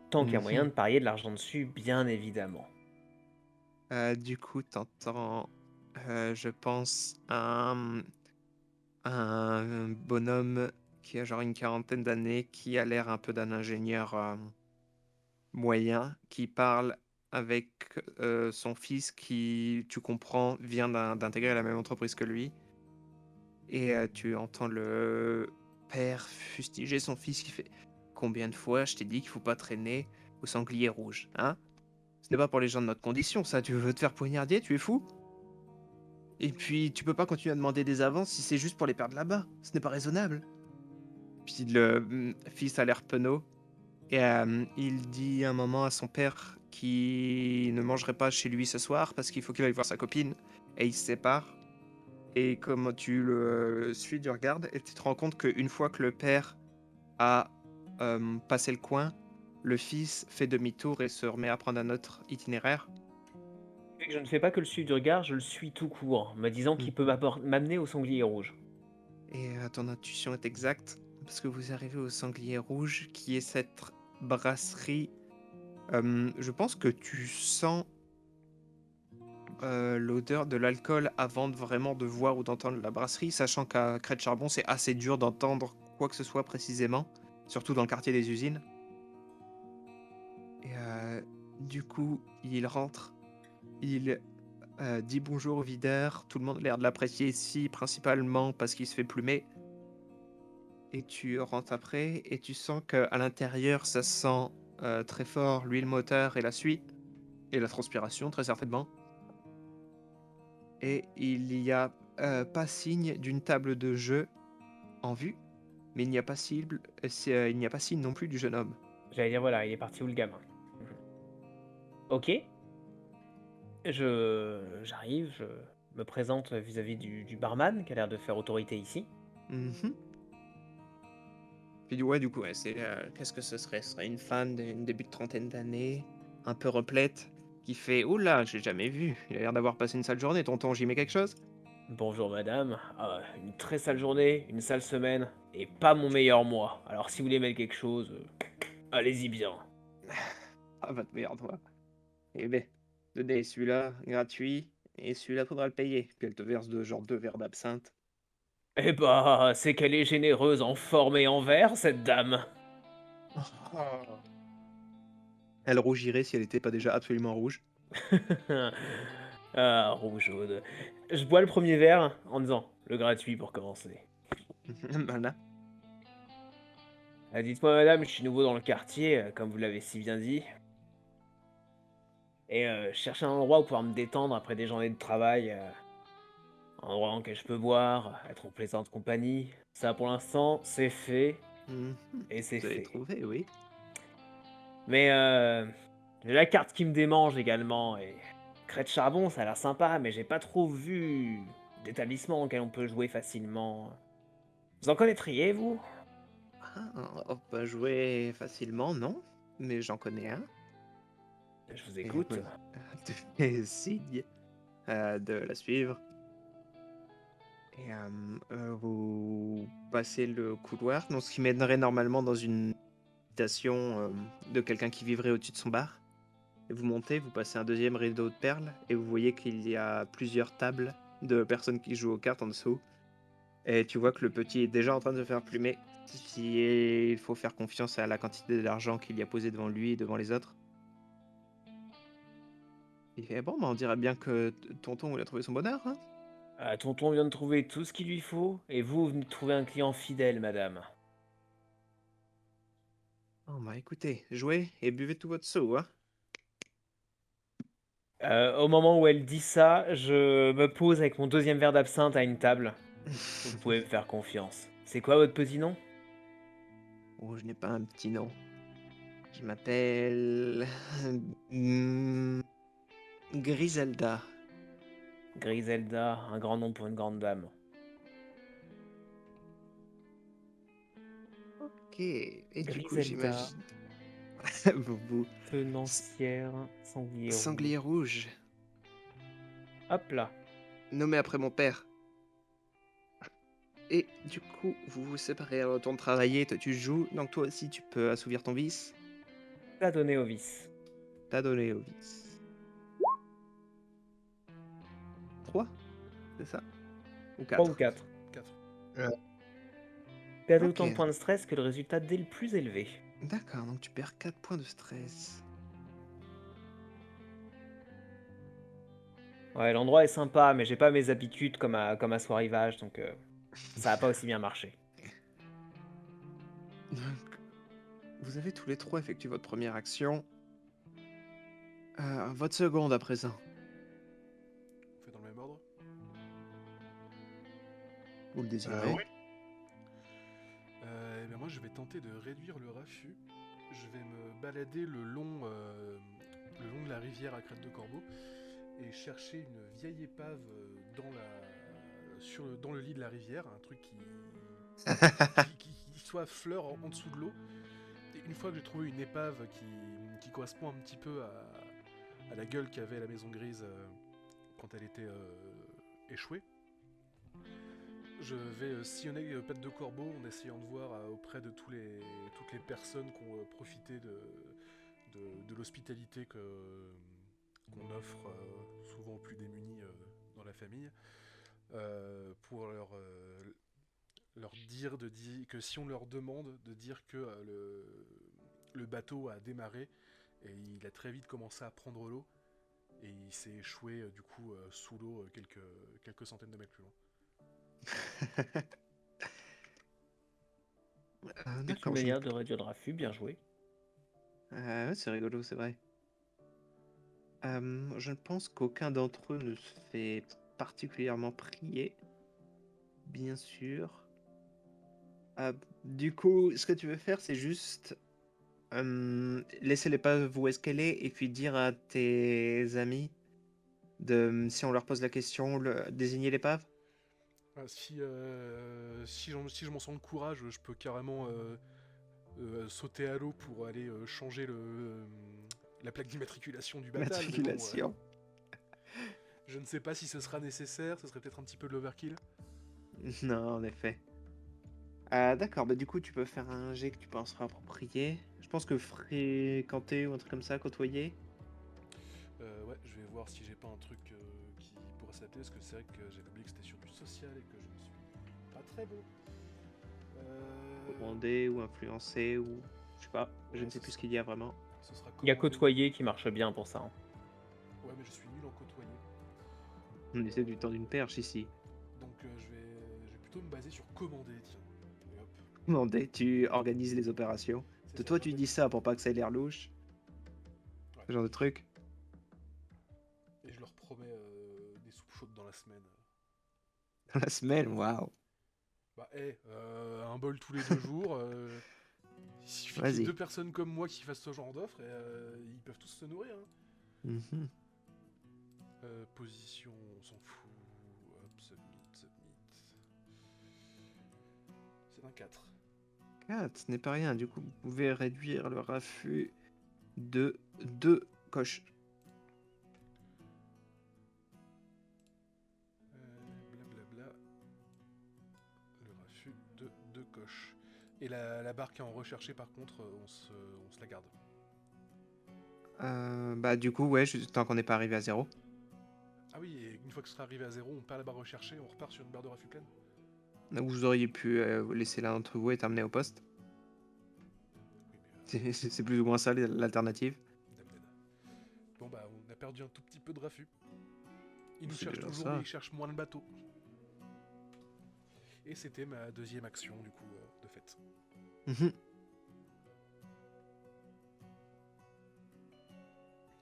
tant qu'il y a moyen mhm. de parier de l'argent dessus, bien évidemment. Du coup, t'entends, je pense, un bonhomme qui a genre une quarantaine d'années, qui a l'air un peu d'un ingénieur moyen, qui parle avec son fils qui, tu comprends, vient d'intégrer la même entreprise que lui. Et tu entends le père fustiger son fils qui fait: Combien de fois je t'ai dit qu'il faut pas traîner au sanglier rouge, hein? Ce n'est pas pour les gens de notre condition, ça. Tu veux te faire poignarder, tu es fou? Et puis, tu peux pas continuer à demander des avances si c'est juste pour les perdre là-bas. Ce n'est pas raisonnable. Puis le fils a l'air penaud. Et il dit un moment à son père qu'il ne mangerait pas chez lui ce soir parce qu'il faut qu'il aille voir sa copine. Et ils se séparent. Et comme tu le suis du regard, et tu te rends compte qu'une fois que le père a passé le coin, le fils fait demi-tour et se remet à prendre un autre itinéraire. Vu que je ne fais pas que le suivre du regard, je le suis tout court, me disant Mm. qu'il peut m'amener au sanglier rouge. Et ton intuition est exacte, parce que vous arrivez au Sanglier Rouge, qui est cette brasserie. Je pense que tu sens l'odeur de l'alcool avant vraiment de voir ou d'entendre la brasserie, sachant qu'à Crête-Charbon, c'est assez dur d'entendre quoi que ce soit précisément, surtout dans le quartier des usines. Et du coup, il rentre, il dit bonjour au videur, tout le monde a l'air de l'apprécier ici, principalement parce qu'il se fait plumer. Et tu rentres après et tu sens qu'à l'intérieur, ça sent très fort l'huile moteur et la suie, et la transpiration, très certainement. Et il n'y a pas signe d'une table de jeu en vue, mais il n'y a pas signe non plus du jeune homme. J'allais dire, voilà, il est parti où le gamin? Ok, j'arrive, je me présente vis-à-vis du barman qui a l'air de faire autorité ici. Mhm. Puis ouais, du coup, ouais, qu'est-ce que ce serait? Ce serait une femme d'une début de trentaine d'années, un peu replète, qui fait: Oula, j'ai jamais vu. Il a l'air d'avoir passé une sale journée, tonton, j'y mets quelque chose? Bonjour madame. Une très sale journée, une sale semaine, et pas mon meilleur mois. Alors si vous voulez mettre quelque chose, allez-y bien. Ah, va te merde, toi. Eh ben, tenez, celui-là, gratuit, et celui-là, faudra le payer. Puis elle te verse genre deux verres d'absinthe. Eh bah, c'est qu'elle est généreuse en forme et en verre, cette dame. Elle rougirait si elle n'était pas déjà absolument rouge. Ah, rougeaude. Je bois le premier verre en disant le gratuit pour commencer. Voilà. Dites-moi, madame, je suis nouveau dans le quartier, comme vous l'avez si bien dit, et je cherche un endroit où pouvoir me détendre après des journées de travail, un endroit dans lequel je peux boire, être en plaisante compagnie. Ça, pour l'instant, c'est fait Mhm. et c'est Vous avez fait. trouvé, oui. Mais j'ai la carte qui me démange également et crête charbon, ça a l'air sympa, mais j'ai pas trop vu d'établissement auquel on peut jouer facilement. Vous en connaîtriez, vous? Ah, on peut jouer facilement, non? Mais j'en connais un. Je vous Et écoute. oui, te fais signe de la suivre. Et vous passez le couloir, donc ce qui mènerait normalement dans une habitation de quelqu'un qui vivrait au-dessus de son bar. Et vous montez, vous passez un deuxième rideau de perles, et vous voyez qu'il y a plusieurs tables de personnes qui jouent aux cartes en dessous. Et tu vois que le petit est déjà en train de se faire plumer. Il faut faire confiance à la quantité d'argent qu'il y a posé devant lui et devant les autres. Il fait bon, bah, on dirait bien que tonton il a trouvé son bonheur, hein? Tonton vient de trouver tout ce qu'il lui faut, et vous venez de trouver un client fidèle, madame. Oh bah écoutez, jouez et buvez tout votre seau, hein? Au moment où elle dit ça, je me pose avec mon deuxième verre d'absinthe à une table. Vous pouvez me faire confiance. C'est quoi votre petit nom? Oh, je n'ai pas un petit nom. Je m'appelle Hmm, Griselda. Griselda, un grand nom pour une grande dame. Ok, et du coup Griselda, j'imagine vous tenancière, sanglier rouge. sanglier rouge, Hop là. nommé après mon père. Et du coup, vous vous séparez à retourne travailler, toi tu joues, donc toi aussi tu peux assouvir ton vice. T'as donné au vice. T'as donné au vice. 3, c'est ça? Ou 3 ou 4? 4. 4. Perdez Ok, autant de points de stress que le résultat dès le plus élevé. d'accord, donc tu perds 4 points de stress. Ouais, l'endroit est sympa, mais j'ai pas mes habitudes comme à Soir Rivage, donc ça a pas aussi bien marché. Donc, vous avez tous les trois effectué votre première action. Votre seconde à présent. On fait dans le même ordre. Vous le désirez? Oui. Eh bien moi je vais tenter de réduire le raffut. Je vais me balader le long de la rivière à Crête de Corbeau et chercher une vieille épave dans le lit de la rivière, un truc qui soit fleur en dessous de l'eau. Et une fois que j'ai trouvé une épave qui correspond un petit peu à la gueule qu'avait la maison grise quand elle était échouée, je vais sillonner Pète de Corbeau en essayant de voir auprès de toutes les personnes qui ont profité de l'hospitalité qu'on offre souvent aux plus démunis dans la famille, pour leur dire que si on leur demande de dire que le bateau a démarré et il a très vite commencé à prendre l'eau et il s'est échoué du coup sous l'eau quelques centaines de mètres plus loin. C'est une D'accord, manière de réduire le raffut, bien joué. ouais, c'est rigolo, c'est vrai. Je pense qu'aucun d'entre eux ne se fait particulièrement prier, bien sûr. Du coup, ce que tu veux faire, c'est juste laisser l'épave où est-ce qu'elle est et puis dire à tes amis si on leur pose la question, désigner l'épave. Si je m'en sens le courage, je peux carrément sauter à l'eau pour aller changer la plaque d'immatriculation du batal, mais bon, Matriculation. je ne sais pas si ce sera nécessaire, ce serait peut-être un petit peu de l'overkill. Non, en effet. D'accord, bah du coup, tu peux faire un jet que tu penseras approprié. Je pense que fréquenter ou un truc comme ça, côtoyer. Ouais, je vais voir si j'ai pas un truc qui pourrait s'adapter, parce que c'est vrai que j'avais oublié que c'était sur du social et que je me suis pas très bon. Commander ou influencer ou. Je sais pas, je Ouais, ne sais ce plus ce sera- qu'il y a vraiment. Ce sera Il y a commandé. côtoyer qui marche bien pour ça, hein. Ouais, mais je suis nul en côtoyer. On essaie du temps d'une perche ici. Donc je vais plutôt me baser sur commander, tiens. Et hop, Commander, tu organises les opérations. c'est De ça, toi, en tu fait. dis ça pour pas que ça ait l'air louche. Ouais. Ce genre de truc. Et je leur promets des soupes chaudes dans la semaine. La semaine, waouh. Bah, un bol tous les 2 jours. Il suffit qu'il y ait Vas-y. 2 personnes comme moi qui fassent ce genre d'offre et ils peuvent tous se nourrir. Hein. Mhm. Position, on s'en fout. Hop, submit. C'est un 4. 4, ce n'est pas rien. Du coup, vous pouvez réduire le raffut de 2 coches. Blablabla. Le raffut de 2 coches. Et la barque à en rechercher, par contre, on se la garde. Bah, du coup, ouais, tant qu'on n'est pas arrivé à 0. Ah oui, et une fois que ce sera arrivé à 0, on perd la barre recherchée, on repart sur une barre de raffut pleine. Vous auriez pu laisser l'un d'entre vous et t'amener au poste. Oui, mais C'est plus ou moins ça l'alternative. Damned. Bon bah, on a perdu un tout petit peu de raffut. Ils nous C'est cherchent déjà toujours, ça. mais ils cherchent moins le bateau. Et c'était ma deuxième action, du coup, de fait. Mhm.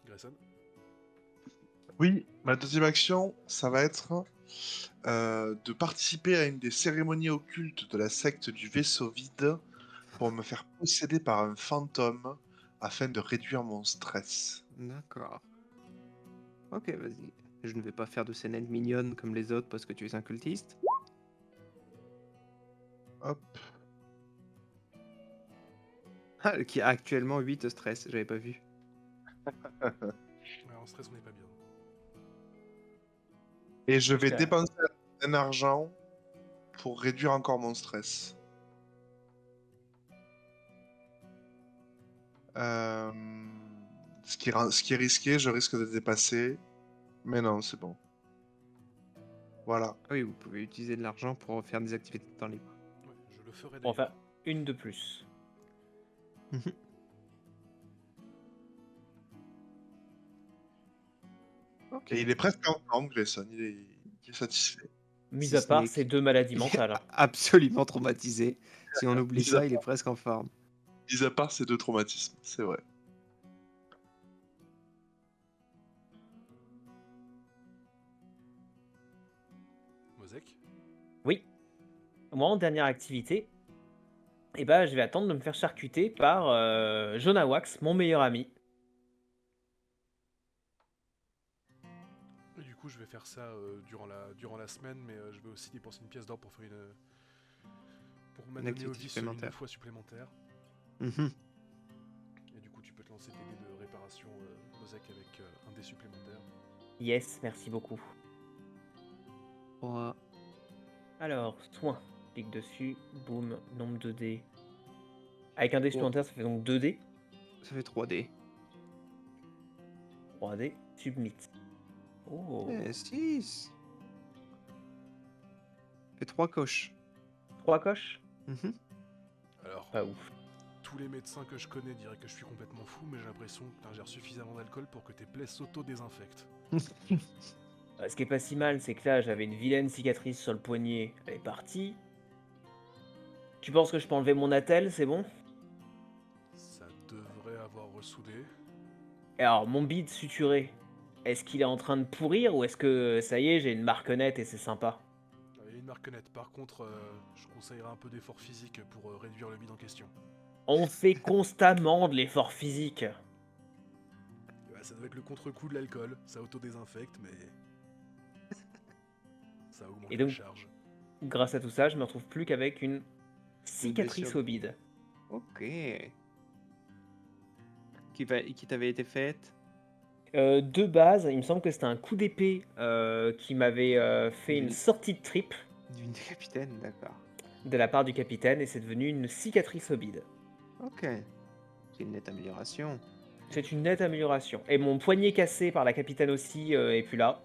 Grayson. Oui, ma deuxième action, ça va être de participer à une des cérémonies occultes de la secte du vaisseau vide pour me faire posséder par un fantôme afin de réduire mon stress. D'accord. Ok, vas-y. Je ne vais pas faire de scénettes mignonnes comme les autres parce que tu es un cultiste. Hop. Ah, qui a actuellement 8 stress, j'avais pas vu. Ouais, en stress, on n'est pas bien. Et je vais Ok. dépenser un argent pour réduire encore mon stress. Euh, ce qui est risqué, je risque de dépasser. Mais non, c'est bon. Voilà. Ah oui, vous pouvez utiliser de l'argent pour faire des activités de temps libre. Ouais, je le ferai Pour en d'ailleurs. faire une de plus. Ok. Et il est presque en forme, Grayson. Il est satisfait. Mis Si à ce part n'est ces que- 2 maladies Il est mentales. absolument traumatisé. Si on oublie Mis à ça, il est presque en forme. Mis à part ces 2 traumatismes, c'est vrai. Mosek. Oui. Moi, en dernière activité, eh ben, je vais attendre de me faire charcuter par Jonawax, mon meilleur ami. Et du coup, je vais faire ça durant la semaine, mais je vais aussi dépenser une pièce d'or pour faire pour m'adonner au activité vice supplémentaire. une fois supplémentaire. Mhm. Et du coup, tu peux te lancer tes dés de réparation, Mosek, avec un dé supplémentaire. Yes, merci beaucoup. Trois. Alors, soin. Clique dessus, boum, nombre de dés. Avec un dé supplémentaire, ça fait donc 2 dés. Ça fait 3D. 3 dés, submit. Oh, 6. Fait 3 coches. 3 coches. Mhm. Alors, Pas ouf. tous les médecins que je connais diraient que je suis complètement fou, mais j'ai l'impression que t'ingères suffisamment d'alcool pour que tes plaies s'auto-désinfectent. Ce qui est pas si mal, c'est que là, j'avais une vilaine cicatrice sur le poignet. Elle est partie. Tu penses que je peux enlever mon attel, c'est bon? Ça devrait avoir ressoudé. Et alors, mon bide suturé, est-ce qu'il est en train de pourrir ou est-ce que ça y est, j'ai une marque nette et c'est sympa? Il y a une marque nette. Par contre, je conseillerais un peu d'effort physique pour réduire le bide en question. On fait constamment de l'effort physique. Ouais, ça doit être le contre-coup de l'alcool. Ça auto-désinfecte, mais... ça augmente Et la donc- charge. Grâce à tout ça, je me retrouve plus qu'avec une cicatrice blessure. au bide. Ok. Qui t'avait été faite? De base, il me semble que c'était un coup d'épée qui m'avait fait une Oui. sortie de trip D'une capitaine, d'accord. de la part du capitaine et c'est devenu une cicatrice au bide. Ok. C'est une nette amélioration. C'est une nette amélioration. Et mon poignet cassé par la capitaine aussi est plus là.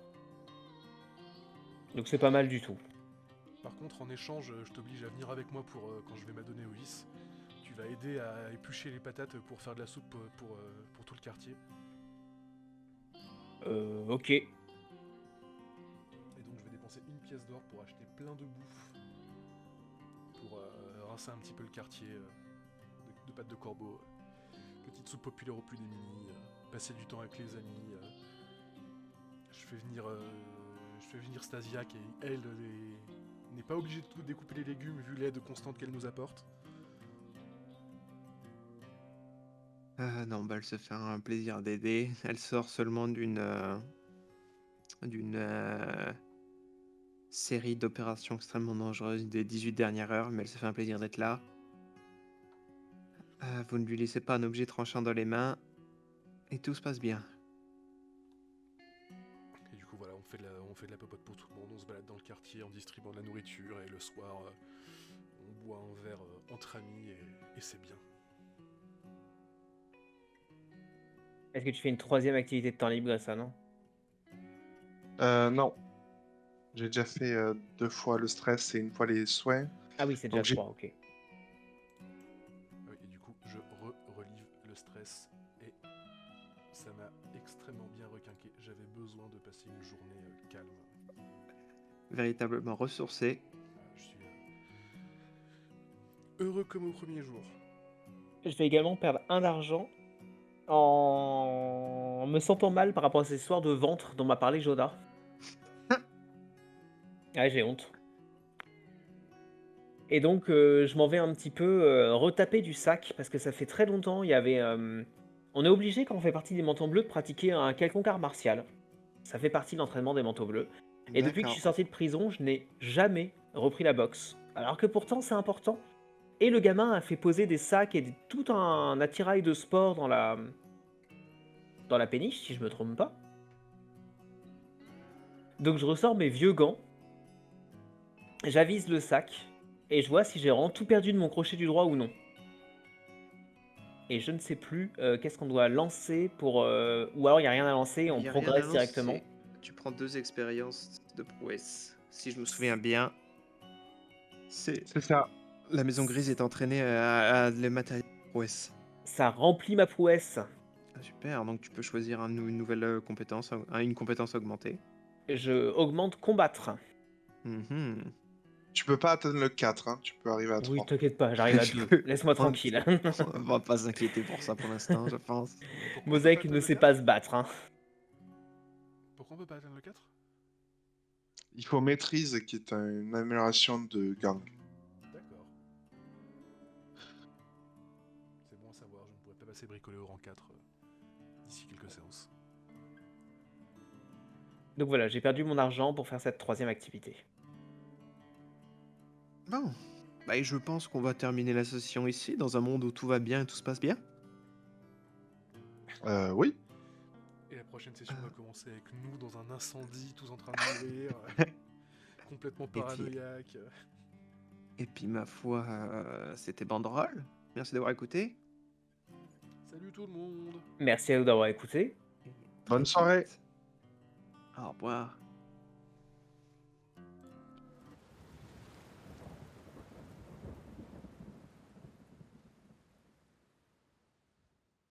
Donc c'est pas mal du tout. Par contre, en échange, je t'oblige à venir avec moi pour quand je vais m'adonner au vice. Tu vas aider à éplucher les patates pour faire de la soupe pour tout le quartier. Ok. Et donc je vais dépenser 1 pièce d'or pour acheter plein de bouffe. Pour rincer un petit peu le quartier de pâtes de corbeau. Petite soupe populaire aux plus démunis. Passer du temps avec les amis. Je fais venir Stasia qui, elle, n'est pas obligée de découper les légumes vu l'aide constante qu'elle nous apporte. Non, bah, elle se fait un plaisir d'aider. Elle sort seulement d'une série d'opérations extrêmement dangereuses des 18 dernières heures, mais elle se fait un plaisir d'être là. Vous ne lui laissez pas un objet tranchant dans les mains, et tout se passe bien. Et du coup, voilà, on fait de la popote pour tout le monde. On se balade dans le quartier en distribuant de la nourriture. Et le soir, on boit un verre entre amis et c'est bien. Est-ce que tu fais une troisième activité de temps libre à ça, non? Non. J'ai déjà fait 2 fois le stress et 1 fois les soins. Ah oui, c'est déjà Donc j'ai 3, ok. Oui, et du coup, je relive le stress. Et ça m'a extrêmement bien requinqué. J'avais besoin de passer une journée calme. Véritablement ressourcé. Je suis heureux comme au premier jour. Je vais également perdre 1 d'argent en me sentant mal par rapport à cette histoire de ventre dont m'a parlé Joda. Ouais, j'ai honte. Et donc, je m'en vais un petit peu retaper du sac parce que ça fait très longtemps. Il y avait. On est obligé, quand on fait partie des manteaux bleus, de pratiquer un quelconque art martial. Ça fait partie de l'entraînement des manteaux bleus. Et depuis que je suis sorti de prison, je n'ai jamais repris la boxe. Alors que pourtant, c'est important. Et le gamin a fait poser des sacs et tout un attirail de sport dans la péniche, si je me trompe pas. Donc je ressors mes vieux gants, j'avise le sac, et je vois si j'ai vraiment tout perdu de mon crochet du droit ou non. Et je ne sais plus qu'est-ce qu'on doit lancer pour... ou alors il n'y a rien à lancer et on Y a rien à progresse lancer. directement. Tu prends 2 expériences de prouesse. Si je me souviens bien, c'est C'est ça. la Maison Grise est entraînée à les matériels de prouesse. Ça remplit ma prouesse. Ah, super, donc tu peux choisir une nouvelle compétence, une compétence augmentée. Je augmente combattre. Mhm. Tu peux pas atteindre le 4, hein. Tu peux arriver à 3. Oui, t'inquiète pas, j'arrive à Je 2. peux Laisse-moi prendre- tranquille. On va pas s'inquiéter pour ça pour l'instant, je pense. Pourquoi on Mosaïque peut pas ne atteindre sait le pas 4? se battre. Hein. Pourquoi on peut pas atteindre le 4? Il faut maîtrise, qui est une amélioration de gang. D'accord. C'est bon à savoir, je ne pourrais pas passer bricolé au rang 4 d'ici quelques séances. Donc voilà, j'ai perdu mon argent pour faire cette troisième activité. Bon, bah, et je pense qu'on va terminer la session ici, dans un monde où tout va bien et tout se passe bien. Oui. Et la prochaine session va commencer avec nous dans un incendie, tous en train de mourir, complètement puis- paranoïaque. Et puis ma foi, c'était Banderole. Merci d'avoir écouté. Salut tout le monde! Merci à vous d'avoir écouté. Et Bonne très soirée. vite. Au revoir.